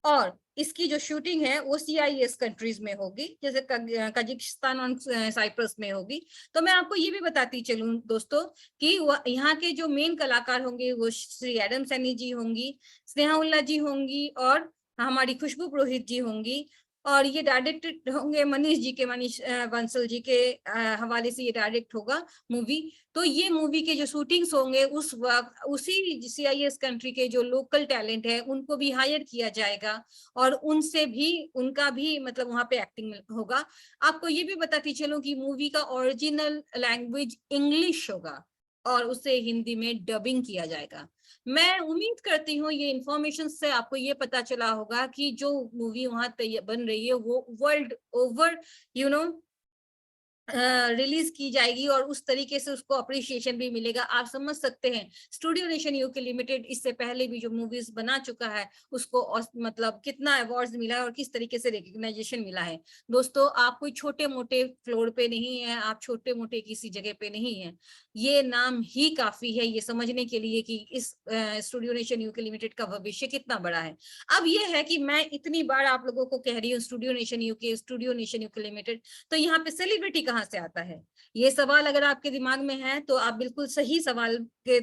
और इसकी जो शूटिंग है वो CIS कंट्रीज में होगी, जैसे कजाकिस्तान और साइप्रस में होगी। तो मैं आपको ये भी बताती चलूं दोस्तों कि यहाँ के जो मेन कलाकार होंगे वो श्री एडम सैनी जी होंगी, स्नेहा जी होंगी और हमारी खुशबू पुरोहित जी होंगी। और ये डायरेक्टेड होंगे मनीष जी के, मनीष बंसल जी के हवाले से ये डायरेक्ट होगा मूवी। तो ये मूवी के जो शूटिंग्स होंगे उस वक्त उसी CIS कंट्री के जो लोकल टैलेंट है उनको भी हायर किया जाएगा और उनसे भी उनका भी मतलब वहां पे एक्टिंग होगा। आपको ये भी बताती चलूं कि मूवी का ओरिजिनल लैंग्वेज इंग्लिश होगा और उसे हिंदी में डबिंग किया जाएगा। मैं उम्मीद करती हूँ ये इंफॉर्मेशन से आपको ये पता चला होगा कि जो मूवी वहां बन रही है वो वर्ल्ड ओवर रिलीज की जाएगी और उस तरीके से उसको अप्रिशिएशन भी मिलेगा। आप समझ सकते हैं स्टूडियो नेशन यूके लिमिटेड इससे पहले भी जो मूवीज बना चुका है उसको मतलब कितना अवार्ड्स मिला है और किस तरीके से रिकग्नाइजेशन मिला है। दोस्तों आप कोई छोटे मोटे फ्लोर पे नहीं है, आप छोटे मोटे किसी जगह पे नहीं है, ये नाम ही काफी है ये समझने के लिए कि इस स्टूडियो नेशन यूके लिमिटेड का भविष्य कितना बड़ा है। अब ये है कि मैं इतनी बार आप लोगों को कह रही हूँ स्टूडियो नेशन यूके लिमिटेड, तो यहाँ पे सेलिब्रिटी कहाँ से आता है? ये सवाल अगर आपके दिमाग में है तो आप बिल्कुल सही सवाल के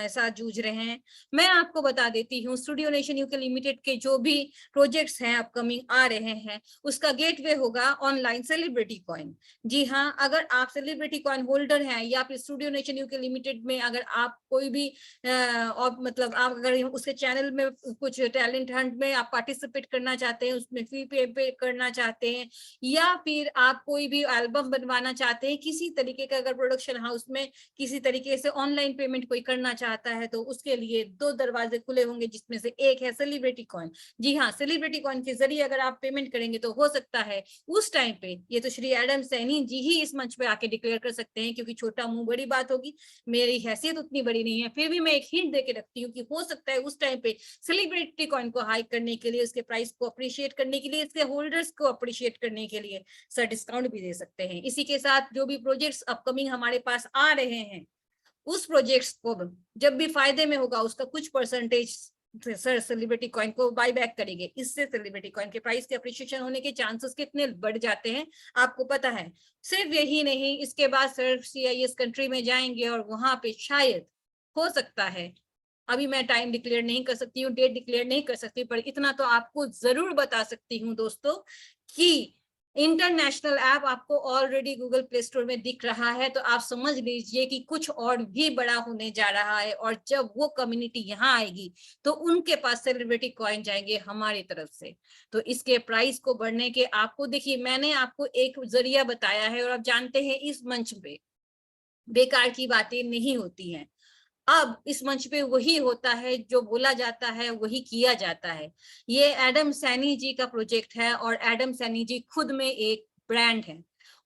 साथ जूझ रहे हैं। मैं आपको बता देती हूँ स्टूडियो नेशन यूके लिमिटेड के जो भी प्रोजेक्ट्स हैं अपकमिंग आ रहे हैं उसका गेटवे होगा ऑनलाइन सेलिब्रिटी कॉइन। जी हाँ, अगर आप सेलिब्रिटी कॉइन होल्डर हैं या फिर स्टूडियो नेशन यूके लिमिटेड में अगर आप कोई भी और मतलब आप अगर उसके चैनल में कुछ टैलेंट हंट में आप पार्टिसिपेट करना चाहते हैं, उसमें फी पे करना चाहते हैं या फिर आप कोई भी एल्बम बनवाना चाहते हैं, किसी तरीके का अगर प्रोडक्शन हाउस में किसी तरीके से ऑनलाइन पेमेंट कोई करना चाहता है तो उसके लिए 2 दरवाजे खुले होंगे जिसमें से एक है सेलिब्रिटी कॉइन। जी हाँ, सेलिब्रिटी कॉइन के जरिए अगर आप पेमेंट करेंगे तो हो सकता है उस टाइम पे ये तो श्री एडम सैनी जी ही इस मंच पे आके डिक्लेयर कर सकते हैं क्योंकि छोटा मुंह बड़ी बात होगी, मेरी हैसियत उतनी बड़ी नहीं है, फिर भी मैं एक हिंट देके रखती हूँ कि हो सकता है उस टाइम पे सेलिब्रिटी कॉइन को हाइक करने के लिए, उसके प्राइस को अप्रिशिएट करने के लिए, इसके होल्डर्स को अप्रिशिएट करने के लिए सर डिस्काउंट भी दे सकते हैं। इसी के साथ जो भी प्रोजेक्ट्स अपकमिंग हमारे पास आ रहे हैं उस प्रोजेक्ट्स को जब भी फायदे में होगा उसका कुछ परसेंटेज सर सेलिब्रिटी कॉइन को बाय बैक करेंगे। इससे सेलिब्रिटी कॉइन के प्राइस के अप्रिशिएशन होने के चांसेस कितने बढ़ जाते हैं आपको पता है। सिर्फ यही नहीं, इसके बाद सर CIS कंट्री में जाएंगे और वहां पे शायद हो सकता है, अभी मैं टाइम डिक्लेयर नहीं कर सकती हूँ, डेट डिक्लेयर नहीं कर सकती, पर इतना तो आपको जरूर बता सकती हूँ दोस्तों कि इंटरनेशनल ऐप आपको ऑलरेडी गूगल प्ले स्टोर में दिख रहा है। तो आप समझ लीजिए कि कुछ और भी बड़ा होने जा रहा है और जब वो कम्युनिटी यहाँ आएगी तो उनके पास सेलिब्रिटी कॉइन जाएंगे हमारी तरफ से। तो इसके प्राइस को बढ़ने के आपको देखिए मैंने आपको एक जरिया बताया है और आप जानते हैं इस मंच पे बेकार की बातें नहीं होती हैं। अब इस मंच पे वही होता है जो बोला जाता है वही किया जाता है। ये एडम सैनी जी का प्रोजेक्ट है और एडम सैनी जी खुद में एक ब्रांड है।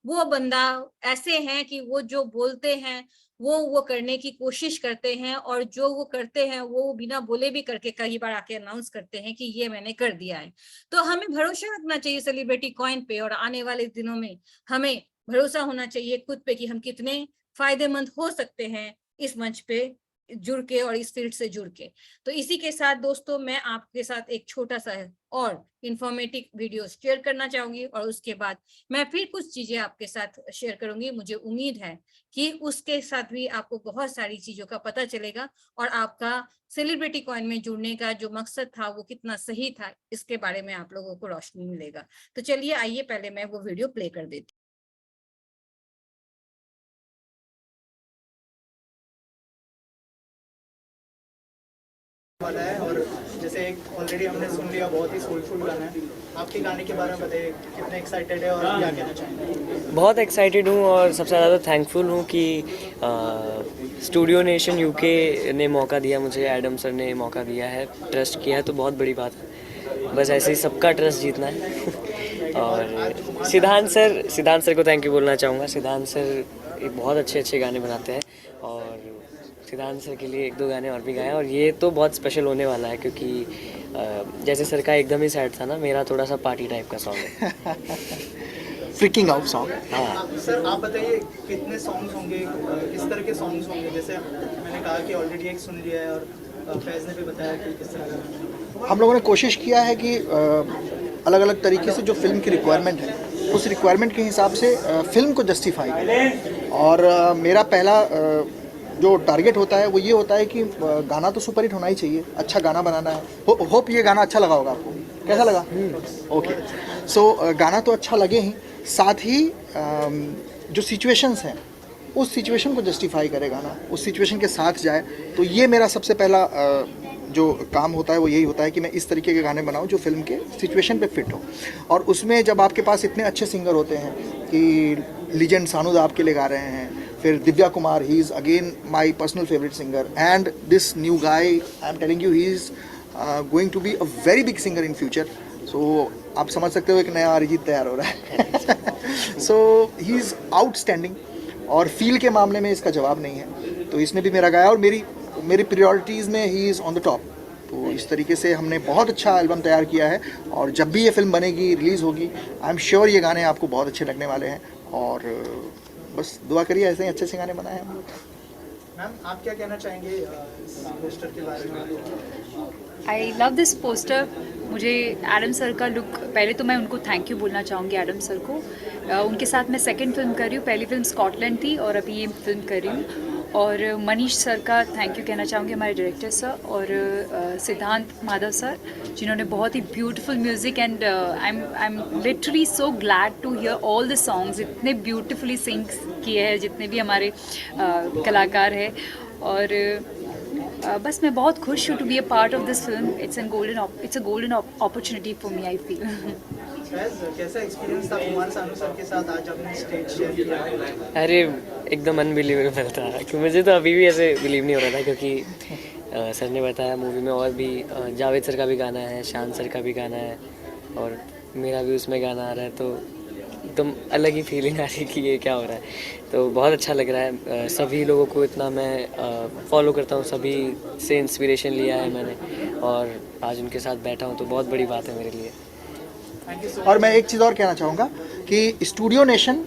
वो बंदा ऐसे हैं कि वो जो बोलते हैं वो करने की कोशिश करते हैं और जो वो करते हैं वो बिना बोले भी करके कई बार आके अनाउंस करते हैं कि ये मैंने कर दिया है। तो हमें भरोसा रखना चाहिए सेलिब्रिटी कॉइन पे और आने वाले दिनों में हमें भरोसा होना चाहिए खुद पे कि हम कितने फायदेमंद हो सकते हैं इस मंच पे जुड़ के और इस फील्ड से जुड़ के। तो इसी के साथ दोस्तों मैं आपके साथ एक छोटा सा और इंफॉर्मेटिव वीडियो शेयर करना चाहूंगी और उसके बाद मैं फिर कुछ चीजें आपके साथ शेयर करूंगी। मुझे उम्मीद है कि उसके साथ भी आपको बहुत सारी चीजों का पता चलेगा और आपका सेलिब्रिटी कॉइन में जुड़ने का जो मकसद था वो कितना सही था इसके बारे में आप लोगों को रोशनी मिलेगा। तो चलिए आइए पहले मैं वो वीडियो प्ले कर देती हूँ। वाला है और जैसे एक ऑलरेडी हमने सुन लिया बहुत ही सोलफुल गाना है, आपके गाने के बारे में बताइए कितने एक्साइटेड है और क्या कहना चाहेंगे? बहुत एक्साइटेड हूँ और सबसे ज़्यादा थैंकफुल हूँ कि स्टूडियो नेशन यूके ने मौका दिया मुझे, एडम सर ने मौका दिया है, ट्रस्ट किया है, तो बहुत बड़ी बात है। बस ऐसे ही सबका ट्रस्ट जीतना है। और सिद्धांत सर को थैंक यू बोलना चाहूँगा। सिद्धांत सर बहुत अच्छे गाने बनाते हैं और सिद्धांत सर के लिए 1-2 गाने और भी गाए और ये तो बहुत स्पेशल होने वाला है क्योंकि जैसे सर का एकदम ही सैड था ना, मेरा थोड़ा सा पार्टी टाइप का सॉन्ग है। Fricking out song. हाँ सर आप बताइए कितने सॉन्ग्स होंगे, किस तरह के सॉन्ग्स होंगे? जैसे मैंने कहा कि ऑलरेडी एक सुन लिया है और फैज़ ने भी बताया कि किस तरह का। हम लोगों ने कोशिश किया है कि अलग अलग तरीके से जो फिल्म की रिक्वायरमेंट है उस रिक्वायरमेंट के हिसाब से फिल्म को जस्टिफाई करें। और मेरा पहला जो टारगेट होता है वो ये होता है कि गाना तो सुपर हिट होना ही चाहिए, अच्छा गाना बनाना है। होप ये गाना अच्छा लगा होगा आपको। कैसा लगा? ओके, सो गाना तो अच्छा लगे ही, साथ ही जो सिचुएशंस हैं उस सिचुएशन को जस्टिफाई करे गाना, उस सिचुएशन के साथ जाए। तो ये मेरा सबसे पहला जो काम होता है वो यही होता है कि मैं इस तरीके के गाने बनाऊं जो फिल्म के सिचुएशन पे फिट हो। और उसमें जब आपके पास इतने अच्छे सिंगर होते हैं कि लीजेंड सानुद आपके लिए गा रहे हैं, फिर Divya Kumar, he is again my personal favourite singer, and this new guy, I am telling you, he is going to be a very big singer in future. So आप समझ सकते हो एक नया अरिजीत तैयार हो रहा है। सो ही इज़ आउटस्टैंडिंग, और फील के मामले में इसका जवाब नहीं है। तो इसने भी मेरा गाया और मेरी प्रायोरिटीज़ में he is on the top. तो इस तरीके से हमने बहुत अच्छा एल्बम तैयार किया है, और जब भी ये फिल्म बनेगी, रिलीज़ होगी, आई एम श्योर ये गाने आपको बहुत अच्छे लगने वाले हैं। और बस दुआ करिए ऐसे ही अच्छे से गाने बनाए हम लोग। मैम, आप क्या कहना चाहेंगे इस पोस्टर के बारे में? I love this poster. मुझे एडम सर का लुक, पहले तो मैं उनको थैंक यू बोलना चाहूँगी एडम सर को। उनके साथ मैं सेकंड फिल्म कर रही हूँ, पहली फिल्म स्कॉटलैंड थी और अभी ये फिल्म कर रही हूँ। और मनीष सर का थैंक यू कहना चाहूँगी, हमारे डायरेक्टर सर, और सिद्धांत माधव सर, जिन्होंने बहुत ही beautiful music, and I am literally so glad to hear all the songs. इतने ब्यूटीफुली सिंग किए हैं जितने भी हमारे कलाकार हैं। और बस मैं बहुत खुश हूँ to be a part of this film. It's a golden opportunity for me, I feel. कैसा एक्सपीरियंस था कुमार सानू सर के साथ आज आपने स्टेज शेयर किया? अरे एकदम अनबिलीवेबल था कि मुझे तो अभी भी ऐसे बिलीव नहीं हो रहा था, क्योंकि सर ने बताया मूवी में और भी जावेद सर का भी गाना है, शान सर का भी गाना है, और मेरा भी उसमें गाना आ रहा है। तो एकदम अलग ही फीलिंग आ रही है कि ये क्या हो रहा है। तो बहुत अच्छा लग रहा है। सभी लोगों को इतना मैं फॉलो करता हूँ, सभी से इंस्पिरेशन लिया है मैंने, और आज उनके साथ बैठा हूँ तो बहुत बड़ी बात है मेरे लिए। और मैं एक चीज़ और कहना चाहूँगा कि स्टूडियो नेशन,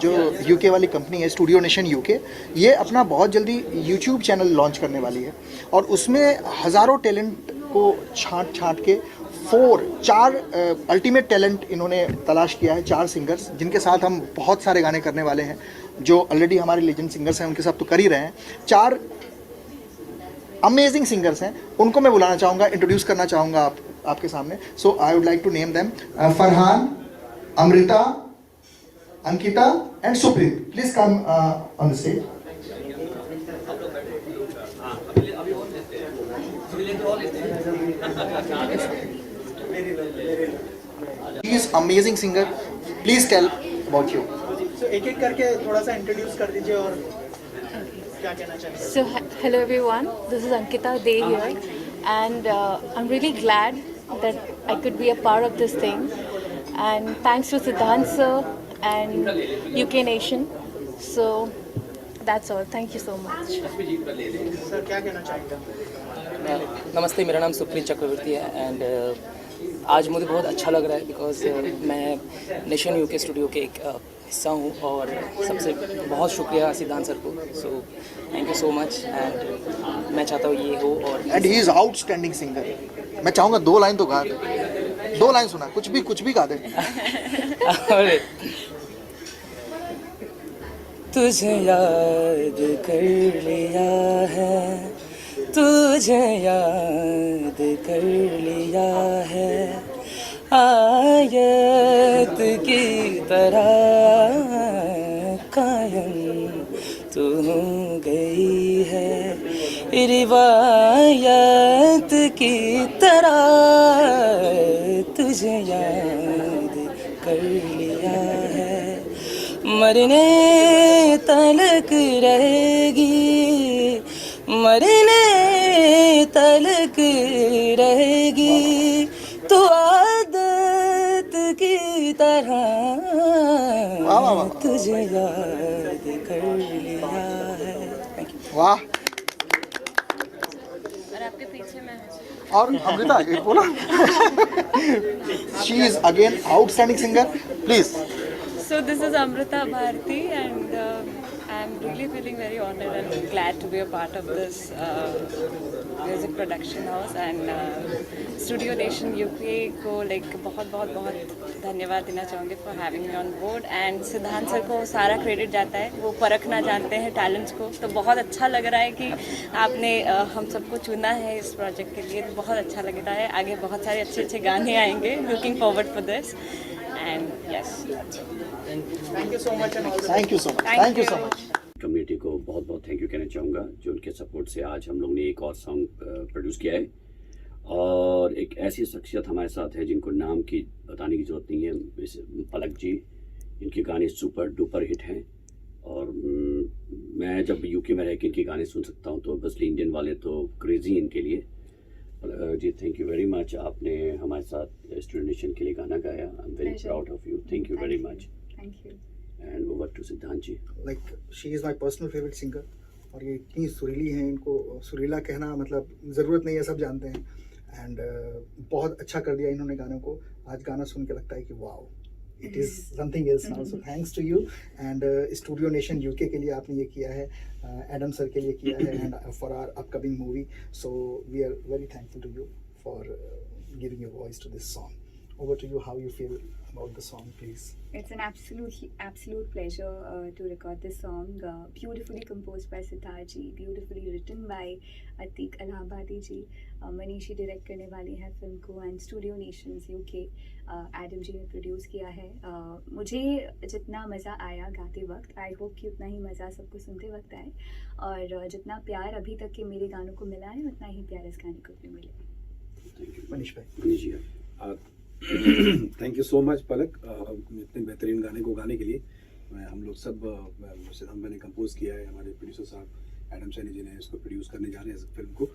जो यूके वाली कंपनी है स्टूडियो नेशन यूके, ये अपना बहुत जल्दी यूट्यूब चैनल लॉन्च करने वाली है, और उसमें हज़ारों टैलेंट को छांट के चार अल्टीमेट टैलेंट इन्होंने तलाश किया है, 4 सिंगर्स जिनके साथ हम बहुत सारे गाने करने वाले हैं, जो ऑलरेडी हमारे लेजेंड सिंगर्स हैं उनके साथ तो कर ही रहे हैं। 4 अमेजिंग सिंगर्स हैं, उनको मैं बुलाना चाहूँगा, इंट्रोड्यूस करना चाहूँगा आपके सामने। So I would like to name them Farhan, Amrita, Ankita and Supreet. Please come on the stage. He is amazing singer. Please tell about you. So एक करके थोड़ा सा इंट्रोड्यूस कर दीजिए और क्या कहना चाहेंगे? So hello everyone, this is Ankita Dey here, and I'm really glad that I could be a part of this thing, and thanks to Siddhant sir and UK Nation. So that's all. Thank you so much. Sir क्या कहना चाहेंगे? नमस्ते, मेरा नाम सुप्रीत चक्रवर्ती है, and आज मुझे बहुत अच्छा लग रहा है बिकॉज मैं नेशन यूके स्टूडियो के एक हिस्सा हूँ, और सबसे बहुत शुक्रिया सिद्धांत सर को। So thank you so much, and मैं चाहता हूँ ये हो। और and he is outstanding singer. मैं चाहूँगा 2 लाइन तो गा दे, 2 लाइन सुना, कुछ भी गा दे। तुझे याद कर लिया है, तुझे याद कर लिया है, आयत की तरह कायम तू हो गई है, रिवायत की तरह तुझे याद कर लिया है, मरने तलक रहेगी, मरने तलक रहेगी, तो आदत की तरह तुझे याद कर लिया है। वाह। और आपके पीछे मैं और अमृता एक बोलो। She is again outstanding singer, please. So this is Amrita Bharti, and I'm really feeling very honored and glad to be a part of this music production house and Studio Nation UK को बहुत धन्यवाद देना चाहूँगी for having me on board and सिद्धांत sir को सारा credit जाता है, वो परखना जानते हैं टैलेंट्स को, तो बहुत अच्छा लग रहा है कि आपने हम सबको चुना है इस प्रोजेक्ट के लिए, तो बहुत अच्छा लग रहा है। आगे बहुत सारे अच्छे गाने आएंगे, looking forward for this and yes. Thank you so much and all the thank you so much, thank you so much. Community को बहुत बहुत थैंक यू कहना चाहूँगा, जो उनके सपोर्ट से आज हम लोग ने एक और सॉन्ग प्रोड्यूस किया है और एक ऐसी शख्सियत हमारे साथ है जिनको नाम की बताने की ज़रूरत नहीं है। पलक जी, इनके गाने सुपर डुपर हिट हैं और मैं जब यूके में रह के इनके गाने सुन सकता हूँ तो बस इंडियन वाले तो क्रेजी इनके लिए। जी थैंक यू वेरी मच, आपने हमारे साथ स्टूडियो नेशन के लिए गाना गाया। I am very proud of you, thank you very much. Thank you. And over to Siddhant ji. Like she is my personal favourite singer और ये इतनी सुरीली हैं, इनको सुरीला कहना मतलब ज़रूरत नहीं है, सब जानते हैं। एंड बहुत अच्छा कर दिया इन्होंने गानों को। आज गाना सुन के लगता है कि wow, it is something else now. So thanks to you and studio nation UK के लिए आपने ये किया है, एडम सर के लिए किया है and for our upcoming movie. So we are very thankful to you for giving your voice to this song. Over to you, how you feel about the song, please. It's an absolute pleasure to record this song. Beautifully composed by Siddharth ji, beautifully written by Atiq Allahabadi ji. Manishi direct करने वाली है film को and Studio Nations UK Adam ji ने produce किया है। मुझे जितना मज़ा आया गाते वक्त, आई होप कि उतना ही मज़ा सबको सुनते वक्त आए और जितना प्यार अभी तक के मेरे गानों को मिला है उतना ही प्यार इस गाने को भी मिले। मनीष भाई। थैंक यू सो मच पलक, इतने बेहतरीन गाने को गाने के लिए। हम लोग सब सिद्धांत मैंने कंपोज किया है, हमारे प्रोड्यूसर साहब एडम सैनी जी ने इसको प्रोड्यूस करने जा रहे हैं इस फिल्म को।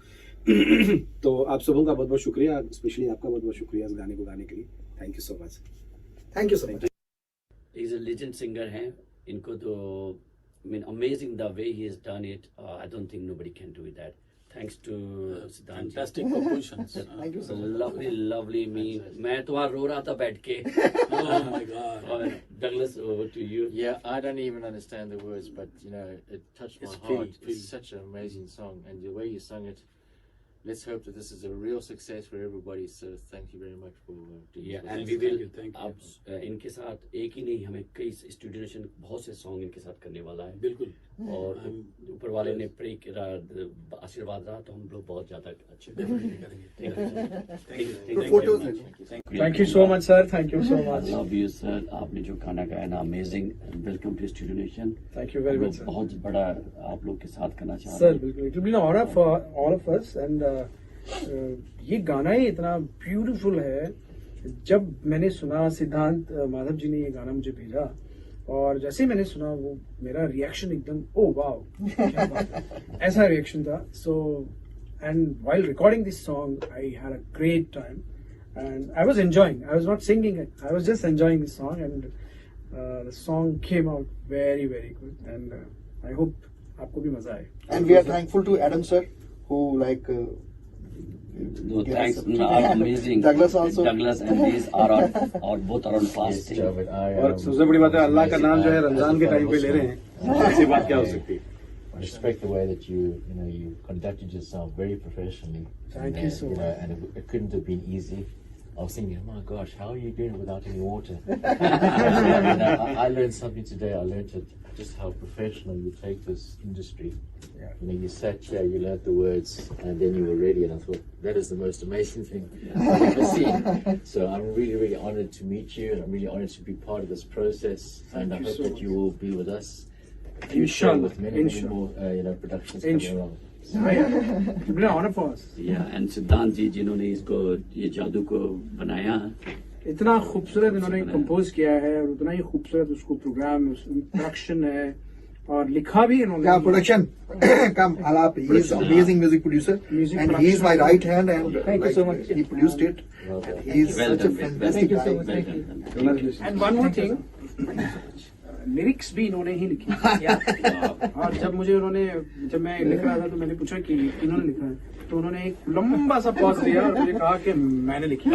तो आप सबों का बहुत बहुत शुक्रिया, स्पेशली आपका बहुत बहुत शुक्रिया इस गाने को गाने के लिए। Thank you so much. Thank you so much. Is a legend singer हैं, इनको तो mean amazing the way he has done it, I don't think nobody can do that. Thanks to Siddhant. Fantastic compositions. Thank you so much. Lovely मैं तो वहाँ रो रहा था बैठ के। Oh my God. Douglas, over to you. Yeah, I don't even understand the words, but you know, it touched my heart. It's such an amazing song, and the way you sung it. Let's hope that this is a real success for everybody. So thank you very much for doing Yeah, this. and we will. अब इनके साथ एक ही नहीं, हमें कई studio nation बहुत से song इनके साथ करने वाला है। बिल्कुल। और ऊपर वाले ने प्रे आशीर्वाद रहा तो हम लोग बहुत ज्यादा अच्छे thank you so much sir, thank you so much. Love you sir, आपने जो गाना गाया ना amazing. Welcome to studio nation. Thank you very much. बहुत बड़ा आप लोग के साथ करना चाह रहे सर बिल्कुल, it will be an honour for all of us and ये गाना ही इतना ब्यूटीफुल है। जब मैंने सुना, सिद्धांत माधव जी ने ये गाना मुझे भेजा और जैसे ही मैंने सुना वो मेरा रिएक्शन एकदम ओ वाओ, क्या बात है, ऐसा रिएक्शन था। So and while recording this song I had a great time and I was enjoying, I was not singing it, I was just enjoying this song and the song came out very very good and I hope आपको भी मजा आए। And we are thankful to Adam sir who like No, thanks. Amazing. Douglas also. Douglas and these are on both are on fast. और सबसे बड़ी बात है अल्लाह का नाम जो है रमजान के टाइम पे ले रहे हैं, ऐसी बात क्या हो सकती है। I respect the way that you conducted yourself very professionally. Thank you so much. And it couldn't have been easy. I was thinking, oh my gosh, how are you doing it without any water? I learned something today. I learned just how professional you take this industry. Yeah. You sat here, you learned the words, and then you were ready. And I thought that is the most amazing thing I've ever seen. So I'm really, really honoured to meet you, and I'm really honoured to be part of this process. And I hope that you will be with us Inshallah. with many more productions coming along. It's been an honor for us. Yeah, and सिद्धांत जी जिन्होंने इसको ये जादू को बनाया, इतना खूबसूरत इन्होंने कंपोज किया है और उतना ही खूबसूरत उसको प्रोग्राम प्रोडक्शन है और लिखा भी इन्होंने। क्या प्रोडक्शन कम आलाप, he is amazing music producer and he is my right hand and thank you so much. He produced it. He is such a fantastic guy. And one more thing, lyrics भी इन्होंने ही लिखी और जब मैं लिख रहा था तो मैंने पूछा कि इन्होंने लिखा है, तो उन्होंने एक लंबा सा पॉज लिया और मुझे कहा कि मैंने लिखी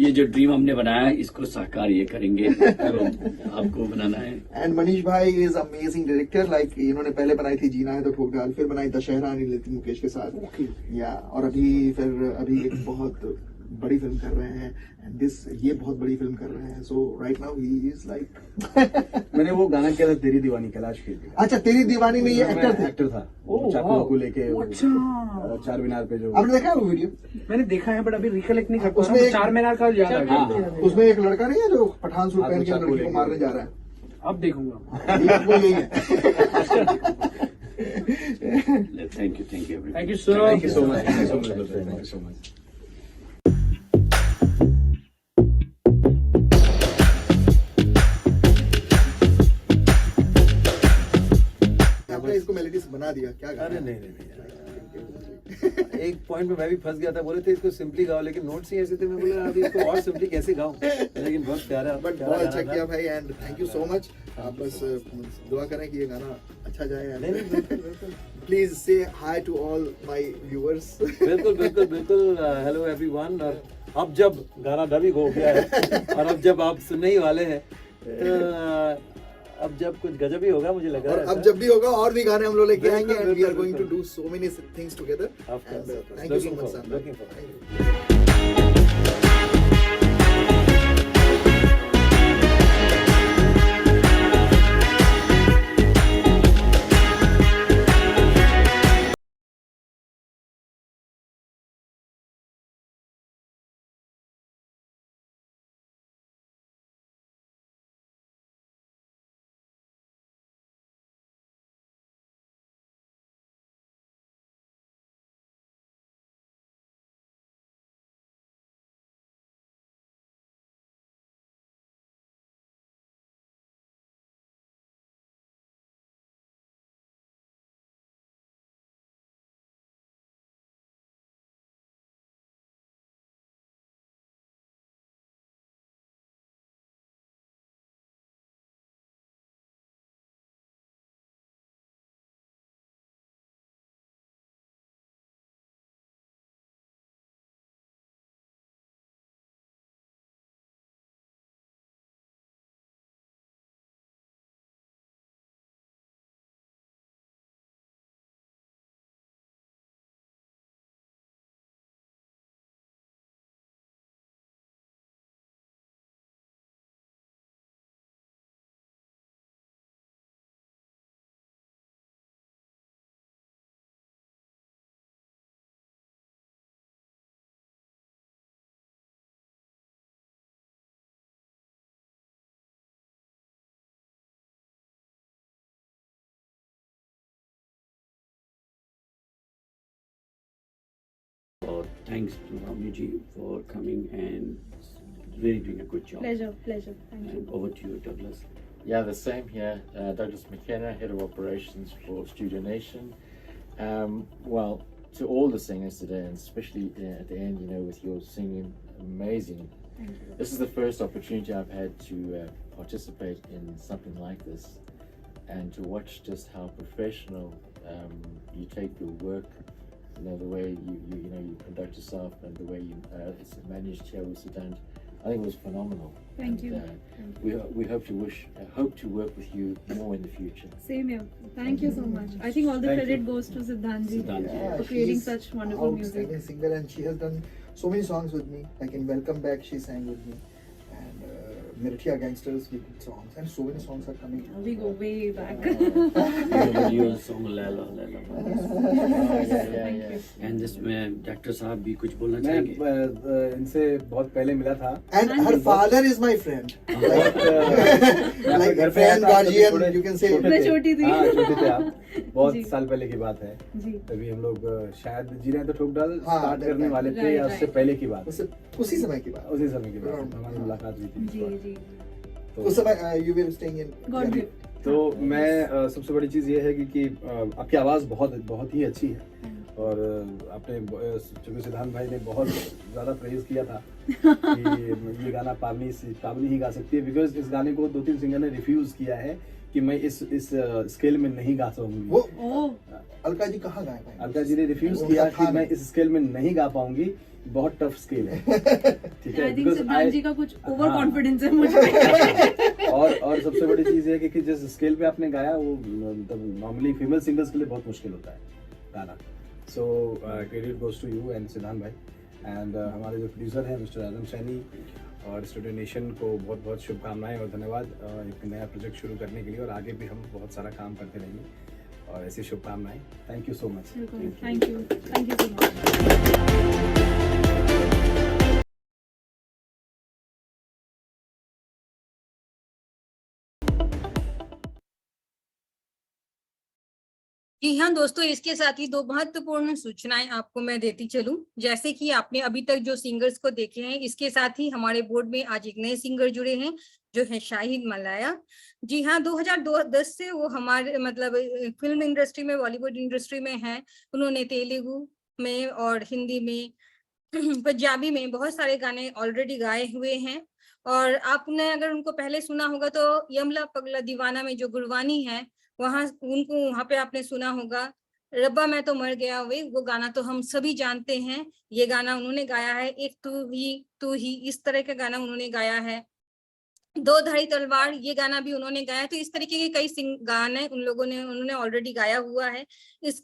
ये जो ड्रीम हमने बनाया है इसको साकार ये करेंगे, तो आपको बनाना है। एंड मनीष भाई इज अमेजिंग डायरेक्टर, लाइक इन्होंने पहले बनाई थी जीना है तो ठोक डाल, फिर बनाई दशहरा नितिन मुकेश के साथ या, और अभी एक बहुत बड़ी फिल्म कर रहे हैं एंड ये बहुत बड़ी फिल्म कर रहे हैं। So right now he is like मैंने वो गाना किया था तेरी दीवानी कैलाश के लिए। अच्छा तेरी दीवानी में ये एक्टर था चाकू को लेके चार मीनार पे जो, आपने देखा है वो वीडियो? मैंने देखा है बट अभी रिकलेक्ट नहीं कर पा उसमें रहा हूं। चार मीनार का याद आ गया। उसमें एक लड़का नहीं है जो पठान सूट पहन के लड़की को मारने जा रहा है, अब देखूंगा। वो यही है। Thank you thank you so much. आपने इसको मेलोडीज बना दिया क्या? अरे नहीं एक पॉइंट में मैं भी फंस गया था, बोले थे इसको सिंपली गाओ, लेकिन नोट्स ही ऐसे थे, मैं बोला अभी इसको और सिंपली कैसे गाऊं, लेकिन बहुत प्यारा, बट बहुत अच्छा किया भाई and thank you so much. आप बस दुआ करें कि ये गाना अच्छा जाए। प्लीज से हाय टू ऑल माय व्यूअर्स। बिल्कुल हेलो एवरीवन। और अब जब गाना डबी हो गया है और अब जब आप सुनने ही वाले हैं तो अब जब कुछ गजब ही होगा मुझे लग रहा है। अब जब भी होगा और भी गाने हम लोग लेके आएंगे and we are going to do so many things together. Thank you so much sir. Thanks to Ramni ji for coming and really doing a good job. Pleasure. Thank you. And over to you, Douglas. Yeah, the same here. Douglas McKenna, Head of Operations for Studio Nation. Well, to all the singers today, and especially at the end, with your singing, amazing. Thank you. This is the first opportunity I've had to participate in something like this, and to watch just how professional you take your work. The way you conduct yourself and the way it's managed here with Siddhant, I think it was phenomenal. Thank you. We hope to work with you more in the future. Same here. Thank you so much. I think all the credit goes to Siddhant ji for creating such wonderful music. Outstanding singer and she has done so many songs with me. Like in Welcome Back, she sang with me, and Mirathia Gangsters, we did songs, and so many songs are coming. We go way back. Your song Laila Laila. Thank you. And this में doctor साहब भी कुछ बोलना मैं चाहेंगे? इनसे बहुत पहले मिला था। And her father is my friend. Like friend, guardian, you can say. मैं छोटी थी। हाँ, छोटे थे आप। बहुत जी। साल पहले की बात है। जी। तभी हम लोग शायद जी रहे हैं तो ठोक डाल हाँ, स्टार्ट करने वाले थे या उससे पहले की बात। उसी समय की बात। उसी समय की बात हमारी मुलाकात हुई थी। जी। उस समय you were staying in. God gift. तो मैं सबसे बड़ी चीज़ ये है कि आपकी आवाज़ बहुत ही अच्छी है और आपने चूँकि सिद्धांत भाई ने बहुत ज़्यादा प्रेज़ किया था कि ये गाना पावनी ही गा सकती है, बिकॉज इस गाने को 2-3 सिंगर ने रिफ्यूज़ किया है कि मैं इस स्केल में नहीं गा सकूंगी। वो अलका जी कहाँ गाए भाई? अलका जी ने रिफ्यूज़ किया कि मैं इस स्केल में नहीं गा पाऊंगी, बहुत टफ स्केल है। ठीक है, आई थिंक सिद्धांत जी का कुछ ओवर कॉन्फिडेंस है मुझे। और सबसे बड़ी चीज़ है कि जिस स्केल पे आपने गाया वो नॉर्मली फीमेल सिंगर्स के लिए बहुत मुश्किल होता है गाना। So credit goes to you and Siddhant भाई एंड हमारे जो प्रोड्यूसर हैं मिस्टर आदम सैनी और स्टूडियो नेशन को बहुत बहुत शुभकामनाएं और धन्यवाद एक नया प्रोजेक्ट शुरू करने के लिए, और आगे भी हम बहुत सारा काम करते रहेंगे और ऐसी शुभकामनाएं। Thank you so much. Thank you so much. जी हाँ दोस्तों, इसके साथ ही 2 महत्वपूर्ण सूचनाएं आपको मैं देती चलूं। जैसे कि आपने अभी तक जो सिंगर्स को देखे हैं, इसके साथ ही हमारे बोर्ड में आज एक नए सिंगर जुड़े हैं जो है शाहिद मलाया। जी हाँ, 2010 से वो हमारे मतलब फिल्म इंडस्ट्री में, बॉलीवुड इंडस्ट्री में हैं। उन्होंने तेलुगु में और हिंदी में, पंजाबी में बहुत सारे गाने ऑलरेडी गाए हुए हैं। और आपने अगर उनको पहले सुना होगा तो यमला पगला दीवाना में जो गुरबानी है, वहां पे आपने सुना होगा, रब्बा मैं तो मर गया वे, वो गाना तो हम सभी जानते हैं। ये गाना उन्होंने गाया है। एक तू ही इस तरह का गाना उन्होंने गाया है। दो धारी तलवार, ये गाना भी उन्होंने गाया। तो इस तरीके के कई गाने उन्होंने ऑलरेडी गाया हुआ है।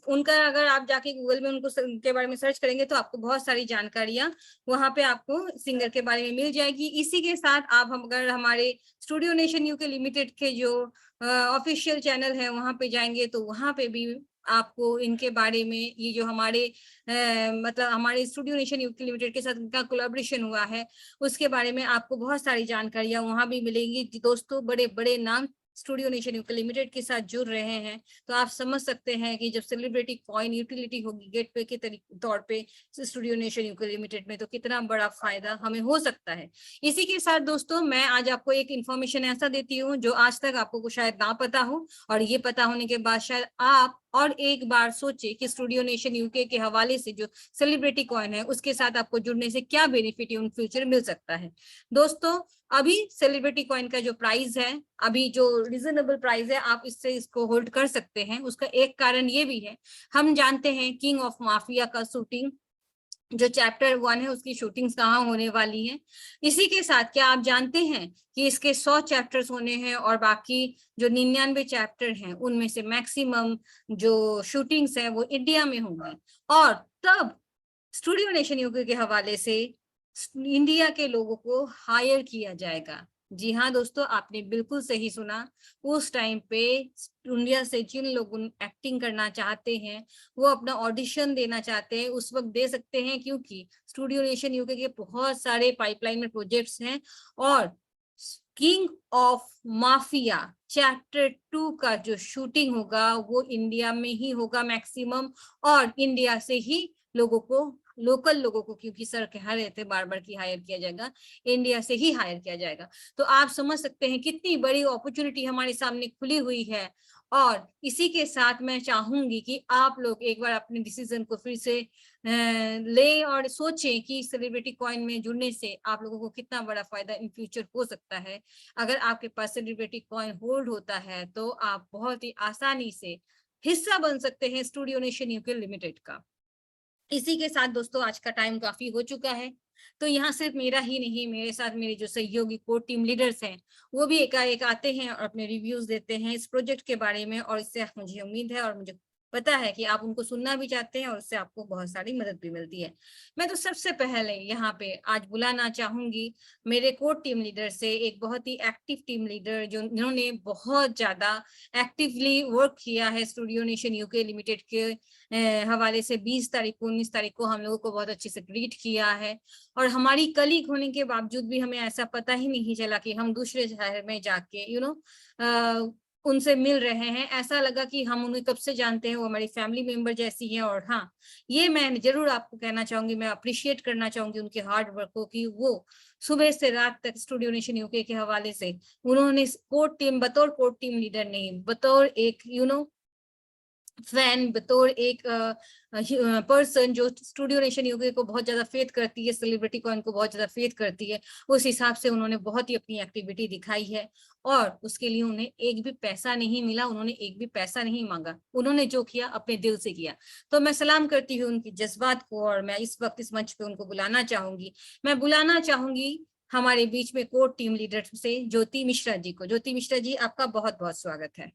उनका अगर आप जाके गूगल में उनके बारे में सर्च करेंगे तो आपको बहुत सारी जानकारियां वहां पे आपको सिंगर के बारे में मिल जाएगी। इसी के साथ आप अगर हमारे स्टूडियो नेशन यूके लिमिटेड के जो ऑफिशियल चैनल है वहां पे जाएंगे तो वहां पे भी आपको इनके बारे में, ये जो हमारे मतलब हमारे स्टूडियो नेशन यूके लिमिटेड के साथ इनका कोलैबोरेशन हुआ है, उसके बारे में आपको बहुत सारी जानकारियां वहां भी मिलेंगी। दोस्तों, बड़े बड़े नाम स्टूडियो नेशन यूके लिमिटेड के साथ जुड़ रहे हैं, तो आप समझ सकते हैं कि जब सेलिब्रिटी कॉइन यूटिलिटी होगी गेटवे के तौर पे स्टूडियो नेशन यूके लिमिटेड में, तो कितना बड़ा फायदा हमें हो सकता है। इसी के साथ दोस्तों, मैं आज आपको एक इन्फॉर्मेशन ऐसा देती हूँ जो आज तक आपको शायद ना पता हो, और ये पता होने के बाद शायद आप और एक बार सोचे कि स्टूडियो नेशन यूके के हवाले से जो सेलिब्रिटी कॉइन है उसके साथ आपको जुड़ने से क्या बेनिफिट इन फ्यूचर मिल सकता है। दोस्तों, अभी सेलिब्रिटी कॉइन का जो प्राइस है, अभी जो रिजनेबल प्राइस है, आप इसको होल्ड कर सकते हैं। उसका एक कारण ये भी है, हम जानते हैं किंग ऑफ माफिया का शूटिंग जो चैप्टर 1 है उसकी शूटिंग कहाँ होने वाली है। इसी के साथ क्या आप जानते हैं कि इसके 100 चैप्टर्स होने हैं और बाकी जो 99 चैप्टर हैं उनमें से मैक्सिमम जो शूटिंग्स हैं वो इंडिया में होंगी। और तब स्टूडियो नेशन यूके के हवाले से इंडिया के लोगों को हायर किया जाएगा। जी हाँ दोस्तों, आपने बिल्कुल सही सुना। उस टाइम पे इंडिया से जिन लोग एक्टिंग करना चाहते हैं, वो अपना ऑडिशन देना चाहते हैं, उस वक्त दे सकते हैं, क्योंकि स्टूडियो नेशन यूके के बहुत सारे पाइपलाइन में प्रोजेक्ट्स हैं। और किंग ऑफ माफिया चैप्टर 2 का जो शूटिंग होगा वो इंडिया में ही होगा मैक्सिमम, और इंडिया से ही लोकल लोगों को, क्योंकि सर कह रहे थे बार बार की हायर किया जाएगा, इंडिया से ही हायर किया जाएगा। तो आप समझ सकते हैं कितनी बड़ी अपॉर्चुनिटी हमारे सामने खुली हुई है। और इसी के साथ मैं चाहूंगी कि आप लोग एक बार अपने डिसीजन को फिर से ले और सोचें कि सेलिब्रिटी कॉइन में जुड़ने से आप लोगों को कितना बड़ा फायदा इन फ्यूचर हो सकता है। अगर आपके पास सेलिब्रिटी कॉइन होल्ड होता है तो आप बहुत ही आसानी से हिस्सा बन सकते हैं स्टूडियो नेशन यूके लिमिटेड का। इसी के साथ दोस्तों, आज का टाइम काफी हो चुका है, तो यहाँ सिर्फ मेरा ही नहीं, मेरे साथ मेरे जो सहयोगी कोर टीम लीडर्स हैं वो भी एकाएक आते हैं और अपने रिव्यूज देते हैं इस प्रोजेक्ट के बारे में। और इससे मुझे उम्मीद है और मुझे पता है कि आप उनको सुनना भी चाहते हैं और उससे आपको बहुत सारी मदद भी मिलती है। मैं तो सबसे पहले यहाँ पे आज बुलाना चाहूंगी मेरे कोर टीम लीडर से एक बहुत ही एक्टिव टीम लीडर जिन्होंने बहुत ज्यादा एक्टिवली वर्क किया है स्टूडियो नेशन यूके लिमिटेड के हवाले से। 20 तारीख को 19 तारीख को हम लोगों को बहुत अच्छे से ग्रीट किया है, और हमारी कलीग होने के बावजूद भी हमें ऐसा पता ही नहीं चला कि हम दूसरे शहर में जाके उनसे मिल रहे हैं। ऐसा लगा कि हम उन्हें कब से जानते हैं, वो हमारी फैमिली मेंबर जैसी हैं। और हाँ, ये मैं जरूर आपको कहना चाहूंगी, मैं अप्रिशिएट करना चाहूंगी उनके हार्ड वर्क को, कि वो सुबह से रात तक स्टूडियो नेशन यूके के हवाले से उन्होंने बतौर कोर टीम लीडर नहीं, बतौर एक फैन, बतौर एक पर्सन जो स्टूडियो नेशन यूके को बहुत ज्यादा फेथ करती है, सेलिब्रिटी कॉइन को बहुत ज्यादा फेथ करती है, उस हिसाब से उन्होंने बहुत ही अपनी एक्टिविटी दिखाई है और उसके लिए उन्हें एक भी पैसा नहीं मिला, उन्होंने एक भी पैसा नहीं मांगा, उन्होंने जो किया अपने दिल से किया। तो मैं सलाम करती हूँ उनकी जज्बात को और मैं इस वक्त इस मंच पे उनको बुलाना चाहूंगी। मैं बुलाना चाहूंगी हमारे बीच में कोर टीम लीडर से ज्योति मिश्रा जी को। ज्योति मिश्रा जी, आपका बहुत बहुत स्वागत है।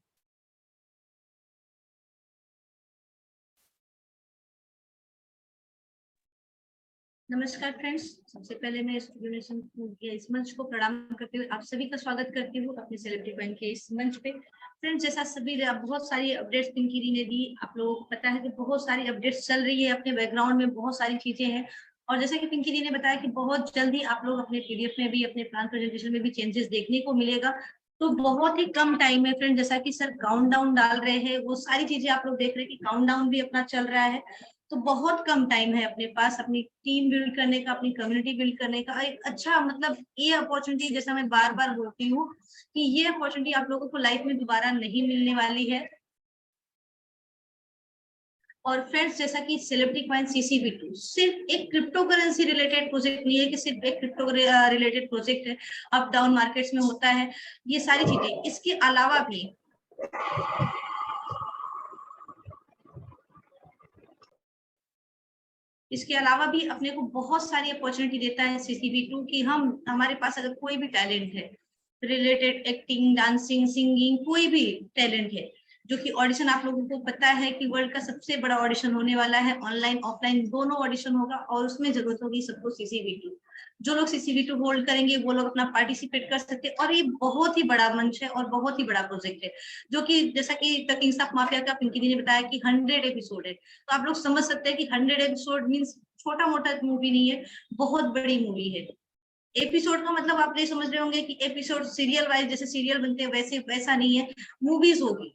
नमस्कार फ्रेंड्स, सबसे पहले मैं स्टूडियो नेशन के इस मंच को प्रणाम करते हुए आप सभी का स्वागत करती हूँ अपने सेलिब्रिटी कॉइन के इस मंच पे। फ्रेंड्स, जैसा सभी बहुत सारी अपडेट्स पिंकी दी ने दी, आप लोगों को पता है कि बहुत सारी अपडेट्स चल रही है, अपने बैकग्राउंड में बहुत सारी चीजें हैं और जैसा कि पिंकी दी ने बताया कि बहुत जल्दी आप लोग अपने पीडीएफ में भी, अपने प्लान प्रेजेंटेशन में भी चेंजेस देखने को मिलेगा। तो बहुत ही कम टाइम है फ्रेंड, जैसा कि सर काउंटडाउन डाल रहे हैं, वो सारी चीजें आप लोग देख रहे हैं कि काउंटडाउन भी अपना चल रहा है। तो बहुत कम टाइम है अपने पास अपनी टीम बिल्ड करने का, अपनी कम्युनिटी बिल्ड करने का। एक अच्छा मतलब ये अपॉर्चुनिटी, जैसा मैं बार बार बोलती हूँ कि ये अपॉर्चुनिटी आप लोगों को लाइफ में दोबारा नहीं मिलने वाली है। और फ्रेंड्स, जैसा कि सेलिब्रिटी कॉइन CCV2 सिर्फ एक क्रिप्टो करेंसी रिलेटेड प्रोजेक्ट नहीं है कि सिर्फ एक क्रिप्टो रिलेटेड प्रोजेक्ट है, अप डाउन मार्केट्स में होता है ये सारी चीजें। इसके अलावा भी अपने को बहुत सारी अपॉर्चुनिटी देता है CCV2 कि हमारे पास अगर कोई भी टैलेंट है रिलेटेड, एक्टिंग, डांसिंग, सिंगिंग, कोई भी टैलेंट है, जो कि ऑडिशन आप लोगों को पता है कि वर्ल्ड का सबसे बड़ा ऑडिशन होने वाला है, ऑनलाइन ऑफलाइन दोनों ऑडिशन होगा और उसमें जरूरत होगी सबको CCV2। जो लोग CCV2 होल्ड करेंगे वो लोग अपना पार्टिसिपेट कर सकते हैं और ये बहुत ही बड़ा मंच है और बहुत ही बड़ा प्रोजेक्ट है, जो कि जैसा कि द किंग्स ऑफ माफिया का पिंकी दी ने बताया कि 100 एपिसोड है। तो आप लोग समझ सकते हैं कि 100 एपिसोड मीन्स छोटा मोटा मूवी नहीं है, बहुत बड़ी मूवी है। एपिसोड का मतलब आप ये समझ रहे होंगे कि एपिसोड सीरियल वाइज जैसे सीरियल बनते हैं वैसे वैसा नहीं है, मूवीज होगी,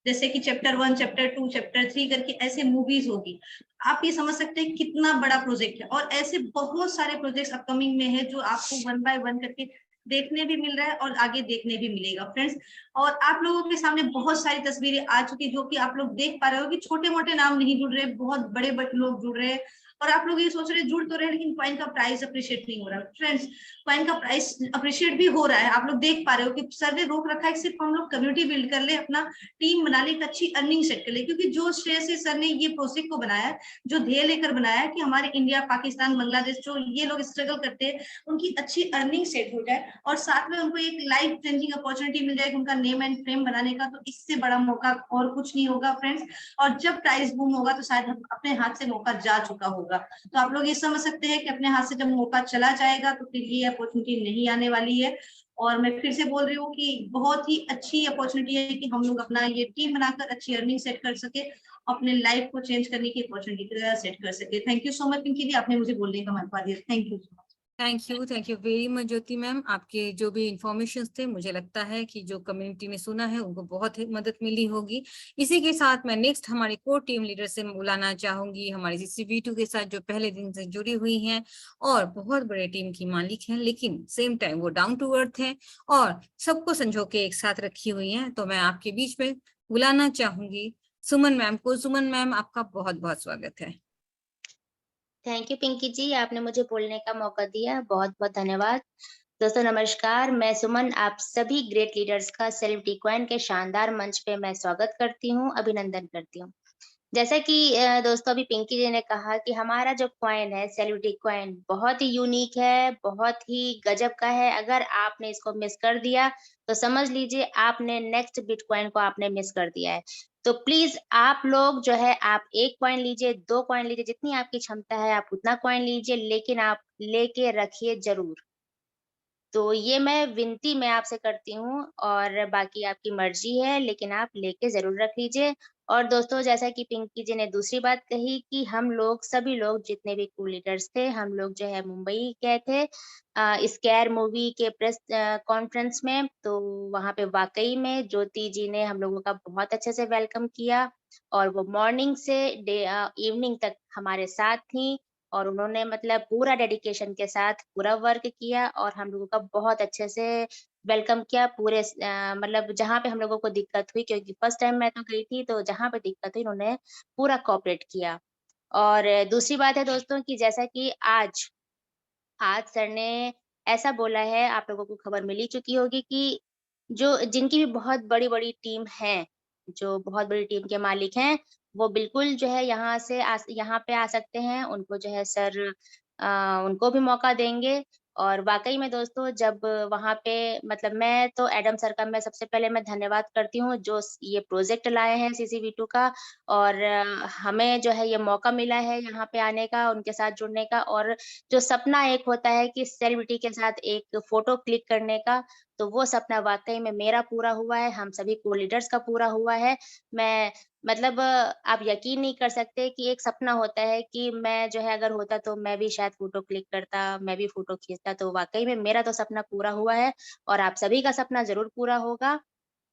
जैसे कि चैप्टर 1, चैप्टर 2, चैप्टर 3 करके ऐसे मूवीज होगी। आप ये समझ सकते हैं कितना बड़ा प्रोजेक्ट है और ऐसे बहुत सारे प्रोजेक्ट्स अपकमिंग में है जो आपको 1 बाय 1 करके देखने भी मिल रहा है और आगे देखने भी मिलेगा फ्रेंड्स। और आप लोगों के सामने बहुत सारी तस्वीरें आ चुकी जो कि आप लोग देख पा रहे हो कि छोटे मोटे नाम नहीं जुड़ रहे, बहुत बड़े बड़े लोग जुड़ रहे हैं और आप लोग ये सोच रहे जुड़ तो रहे लेकिन कॉइन का प्राइस अप्रिशिएट नहीं हो रहा। फ्रेंड्स, कॉइन का प्राइस अप्रिशिएट भी हो रहा है, आप लोग देख पा रहे हो कि सर ने रोक रखा है सिर्फ हम लोग कम्युनिटी बिल्ड कर ले, अपना टीम बना ले, एक अच्छी अर्निंग सेट कर ले, क्योंकि जो श्रेय से सर ने ये प्रोजेक्ट को बनाया, जो ध्येय लेकर बनाया कि हमारे इंडिया, पाकिस्तान, बांग्लादेश जो ये लोग स्ट्रगल करते हैं उनकी अच्छी अर्निंग सेट हो जाए और साथ में उनको एक लाइफ चेंजिंग अपॉर्चुनिटी मिल जाएगी उनका नेम एंड फ्रेम बनाने का, तो इससे बड़ा मौका और कुछ नहीं होगा फ्रेंड्स। और जब प्राइस बूम होगा तो शायद अपने हाथ से मौका जा चुका होगा। तो आप लोग ये समझ सकते हैं कि अपने हाथ से जब मौका चला जाएगा तो फिर ये अपॉर्चुनिटी नहीं आने वाली है। और मैं फिर से बोल रही हूँ कि बहुत ही अच्छी अपॉर्चुनिटी है कि हम लोग अपना ये टीम बनाकर अच्छी अर्निंग सेट कर सके, अपने लाइफ को चेंज करने की अपॉर्चुनिटी सेट कर सके। Thank you so much Pinky दी, आपने मुझे बोलने का मौका दिया। Thank you so much. Thank you very much Jyoti ma'am. आपके जो भी इंफॉर्मेशन थे मुझे लगता है कि जो कम्युनिटी ने सुना है उनको बहुत ही मदद मिली होगी। इसी के साथ मैं नेक्स्ट हमारे कोर टीम लीडर से बुलाना चाहूंगी, हमारी CCV2 के साथ जो पहले दिन से जुड़ी हुई हैं और बहुत बड़े टीम की मालिक हैं, लेकिन सेम टाइम वो डाउन टू अर्थ हैं और सबको संजो के एक साथ रखी हुई हैं। तो मैं आपके बीच में बुलाना चाहूंगी सुमन मैम को। सुमन मैम, आपका बहुत बहुत स्वागत है। थैंक यू पिंकी जी, आपने मुझे बोलने का मौका दिया, बहुत बहुत धन्यवाद। दोस्तों नमस्कार, मैं सुमन आप सभी ग्रेट लीडर्स का सेलिब्रिटी कॉइन के शानदार मंच पे मैं स्वागत करती हूँ, अभिनंदन करती हूँ। जैसा कि दोस्तों अभी पिंकी जी ने कहा कि हमारा जो कॉइन है सेलिब्रिटी कॉइन बहुत ही यूनिक है, बहुत ही गजब का है। अगर आपने इसको मिस कर दिया तो समझ लीजिए आपने नेक्स्ट बिटकॉइन को आपने मिस कर दिया है। तो प्लीज आप लोग जो है आप 1 कॉइन लीजिए, 2 कॉइन लीजिए, जितनी आपकी क्षमता है आप उतना कॉइन लीजिए, लेकिन आप लेके रखिए जरूर। तो ये मैं विनती मैं आपसे करती हूँ और बाकी आपकी मर्जी है, लेकिन आप लेके जरूर रख लीजिए। और दोस्तों जैसा कि पिंकी जी ने दूसरी बात कही कि हम लोग सभी लोग जितने भी को लीडर्स थे, हम लोग जो है मुंबई गए थे स्कैर मूवी के प्रेस कॉन्फ्रेंस में। तो वहाँ पे वाकई में ज्योति जी ने हम लोगों का बहुत अच्छे से वेलकम किया और वो मॉर्निंग से इवनिंग तक हमारे साथ थी और उन्होंने मतलब पूरा डेडिकेशन के साथ पूरा वर्क किया और हम लोगों का बहुत अच्छे से वेलकम किया पूरे मतलब जहाँ पे हम लोगों को दिक्कत हुई, क्योंकि फर्स्ट टाइम मैं तो गई थी, तो जहाँ पे दिक्कत हुई उन्होंने पूरा कोऑपरेट किया। और दूसरी बात है दोस्तों कि जैसा कि आज आज सर ने ऐसा बोला है, आप लोगों को खबर मिल ही चुकी होगी कि जो जिनकी भी बहुत बड़ी-बड़ी टीम है, जो बहुत बड़ी टीम के मालिक हैं, वो बिल्कुल जो है यहाँ पे आ सकते हैं। उनको जो है सर उनको भी मौका देंगे। और वाक़ई में दोस्तों जब वहाँ पे मतलब मैं तो एडम सर का मैं सबसे पहले मैं धन्यवाद करती हूँ जो ये प्रोजेक्ट लाए हैं सीसीवी2 का। और हमें जो है ये मौका मिला है यहाँ पे आने का, उनके साथ जुड़ने का। और जो सपना एक होता है कि सेलिब्रिटी के साथ एक फ़ोटो क्लिक करने का, तो वो सपना वाक़ई में मेरा पूरा हुआ है, हम सभी को-लीडर्स का पूरा हुआ है। मैं मतलब आप यकीन नहीं कर सकते कि एक सपना होता है कि मैं जो है अगर होता तो मैं भी शायद फ़ोटो क्लिक करता, मैं भी फ़ोटो खींचता। तो वाक़ई में मेरा तो सपना पूरा हुआ है और आप सभी का सपना ज़रूर पूरा होगा।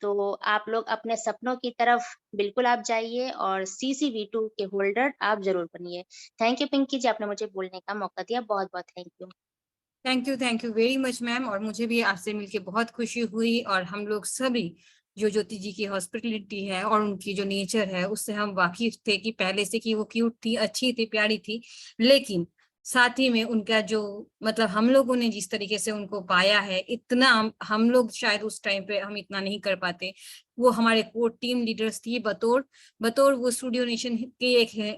तो आप लोग अपने सपनों की तरफ बिल्कुल आप जाइए और सीसीवी2 के होल्डर आप ज़रूर बनिए। थैंक यू पिंकी जी, आपने मुझे बोलने का मौका दिया। बहुत-बहुत thank you. Thank you very much ma'am. और मुझे भी आपसे मिलके बहुत खुशी हुई और हम लोग सभी जो ज्योति जी की हॉस्पिटलिटी है और उनकी जो नेचर है उससे हम वाकिफ थे कि पहले से कि वो क्यूट थी, अच्छी थी, प्यारी थी। लेकिन साथ ही में उनका जो मतलब हम लोगों ने जिस तरीके से उनको पाया है, इतना हम लोग शायद उस टाइम पे हम इतना नहीं कर पाते। वो हमारे कोर टीम लीडर्स थी बतौर बतौर वो स्टूडियो नेशन के एक है,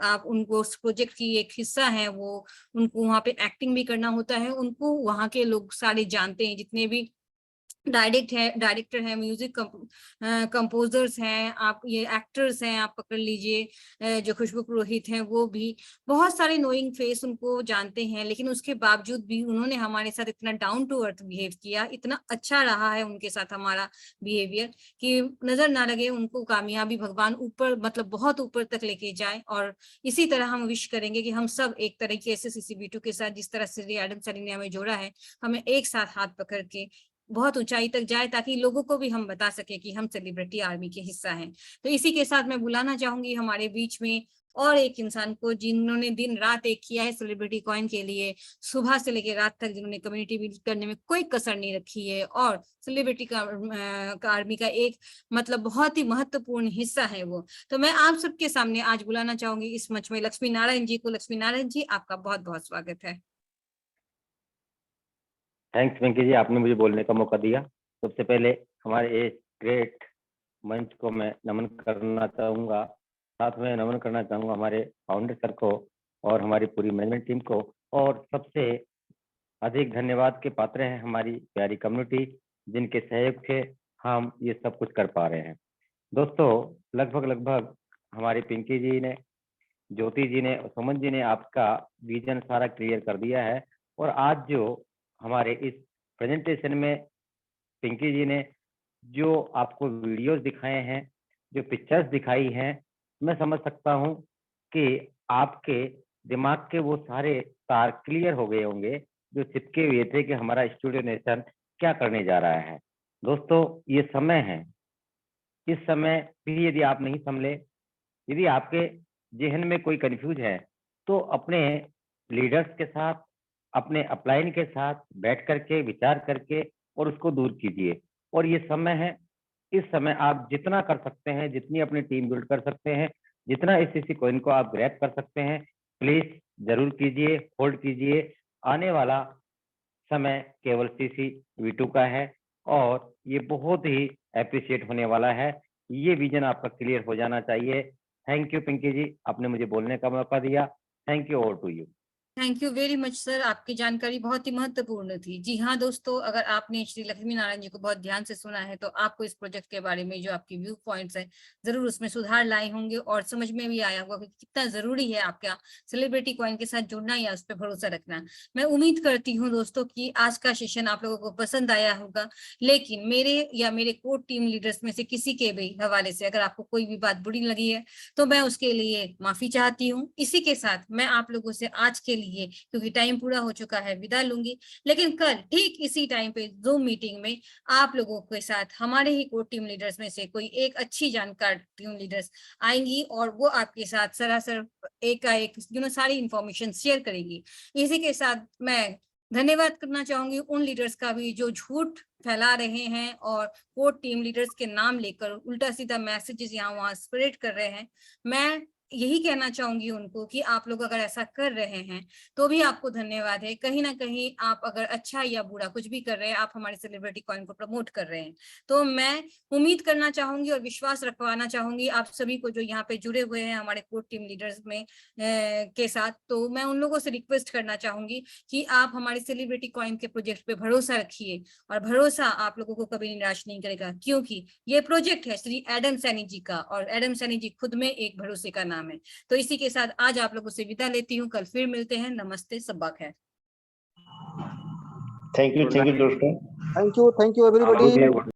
आप उनको उस प्रोजेक्ट की एक हिस्सा है। वो उनको वहाँ पे एक्टिंग भी करना होता है, उनको वहाँ के लोग सारे जानते हैं, जितने भी डायरेक्टर है, म्यूजिक कंपोजर्स हैं, आप ये एक्टर्स हैं, आप पकड़ लीजिए जो खुशबू पुरोहित हैं, वो भी बहुत सारे नोइंग फेस उनको जानते हैं। लेकिन उसके बावजूद भी उन्होंने हमारे साथ इतना डाउन टू अर्थ बिहेव किया, इतना अच्छा रहा है उनके साथ हमारा बिहेवियर कि नजर ना लगे उनको कामयाबी, भगवान ऊपर मतलब बहुत ऊपर तक लेके जाए। और इसी तरह हम विश करेंगे कि हम सब एक तरीके से सीसीवी2 के साथ जिस तरह से एडम सर ने हमें जोड़ा है, हमें एक साथ हाथ पकड़ के बहुत ऊंचाई तक जाए, ताकि लोगों को भी हम बता सके कि हम सेलिब्रिटी आर्मी के हिस्सा हैं। तो इसी के साथ मैं बुलाना चाहूंगी हमारे बीच में और एक इंसान को जिन्होंने दिन रात एक किया है सेलिब्रिटी कॉइन के लिए, सुबह से लेकर रात तक जिन्होंने कम्युनिटी बिल्ड करने में कोई कसर नहीं रखी है और सेलिब्रिटी का आर्मी का एक मतलब बहुत ही महत्वपूर्ण हिस्सा है वो। तो मैं आप सबके सामने आज बुलाना चाहूंगी इस मंच में लक्ष्मी नारायण जी को। लक्ष्मी नारायण जी, आपका बहुत बहुत स्वागत है। थैंक्स वेंकी जी, आपने मुझे बोलने का मौका दिया। सबसे पहले हमारे इस ग्रेट मंच को मैं नमन करना चाहूँगा, साथ में नमन करना चाहूँगा हमारे फाउंडर सर को और हमारी पूरी मैनेजमेंट टीम को। और सबसे अधिक धन्यवाद के पात्र हैं हमारी प्यारी कम्युनिटी, जिनके सहयोग से हम ये सब कुछ कर पा रहे हैं। दोस्तों, लगभग हमारी पिंकी जी ने, ज्योति जी ने और सुमन जी ने आपका विजन सारा क्लियर कर दिया है। और आज जो हमारे इस प्रेजेंटेशन में पिंकी जी ने जो आपको वीडियोस दिखाए हैं, जो पिक्चर्स दिखाई हैं, मैं समझ सकता हूं कि आपके दिमाग के वो सारे तार क्लियर हो गए होंगे जो चिपके हुए थे कि हमारा स्टूडियो नेशन क्या करने जा रहा है। दोस्तों, ये समय है, इस समय भी यदि आप नहीं संभले, यदि आपके जहन में कोई कंफ्यूज है, तो अपने लीडर्स के साथ, अपने अपलाइन के साथ बैठ करके विचार करके और उसको दूर कीजिए। और ये समय है, इस समय आप जितना कर सकते हैं, जितनी अपनी टीम बिल्ड कर सकते हैं, जितना इस सीसी कॉइन को आप ग्रैब कर सकते हैं, प्लीज जरूर कीजिए, होल्ड कीजिए। आने वाला समय केवल सीसीवी2 का है और ये बहुत ही एप्रिशिएट होने वाला है। ये विजन आपका क्लियर हो जाना चाहिए। थैंक यू पिंकी जी, आपने मुझे बोलने का मौका दिया। Thank you, over to you. Thank you very much sir, आपकी जानकारी बहुत ही महत्वपूर्ण थी। जी हाँ दोस्तों, अगर आपने श्री लक्ष्मी नारायण जी को बहुत ध्यान से सुना है तो आपको इस प्रोजेक्ट के बारे में जो आपकी व्यू पॉइंट्स हैं जरूर उसमें सुधार लाए होंगे और समझ में भी आया होगा कि कितना जरूरी है आपका सेलिब्रिटी कॉइन के साथ जुड़ना या उस पर भरोसा रखना। मैं उम्मीद करती हूँ दोस्तों कि आज का सेशन आप लोगों को पसंद आया होगा। लेकिन मेरे या मेरे कोर टीम लीडर्स में से किसी के भी हवाले से अगर आपको कोई भी बात बुरी लगी है तो मैं उसके लिए माफी चाहती हूँ। इसी के साथ मैं आप लोगों से आज के लिए, क्योंकि टाइम पूरा हो चुका है, विदा लूंगी। लेकिन कल ठीक इसी टाइम पे जूम मीटिंग में आप लोगों के साथ हमारे ही कोर टीम लीडर्स में से कोई एक अच्छी जानकार टीम लीडर्स आएंगी और वो आपके साथ सरासर एक सारी इंफॉर्मेशन शेयर करेगी। इसी के साथ मैं धन्यवाद करना चाहूंगी उन लीडर्स का भी जो झूठ फैला रहे हैं और कोर्ट टीम लीडर्स के नाम लेकर उल्टा सीधा मैसेजेस यहाँ वहाँ स्प्रेड कर रहे हैं। मैं यही कहना चाहूंगी उनको कि आप लोग अगर ऐसा कर रहे हैं तो भी आपको धन्यवाद है। कहीं ना कहीं आप अगर अच्छा या बुरा कुछ भी कर रहे हैं, आप हमारे सेलिब्रिटी कॉइन को प्रमोट कर रहे हैं। तो मैं उम्मीद करना चाहूंगी और विश्वास रखवाना चाहूंगी आप सभी को जो यहाँ पे जुड़े हुए हैं हमारे कोर्ट टीम लीडर्स में के साथ। तो मैं उन लोगों से रिक्वेस्ट करना चाहूंगी कि आप हमारे सेलिब्रिटी कॉइन के प्रोजेक्ट पे भरोसा रखिए और भरोसा आप लोगों को कभी निराश नहीं करेगा, क्योंकि ये प्रोजेक्ट है श्री एडम सैनी जी का और एडम सैनी जी खुद में एक भरोसे का नाम है। तो इसी के साथ आज आप लोगों से विदा लेती हूँ, कल फिर मिलते हैं। नमस्ते, सब्बा खैर। थैंक यू दोस्तों। Thank you everybody.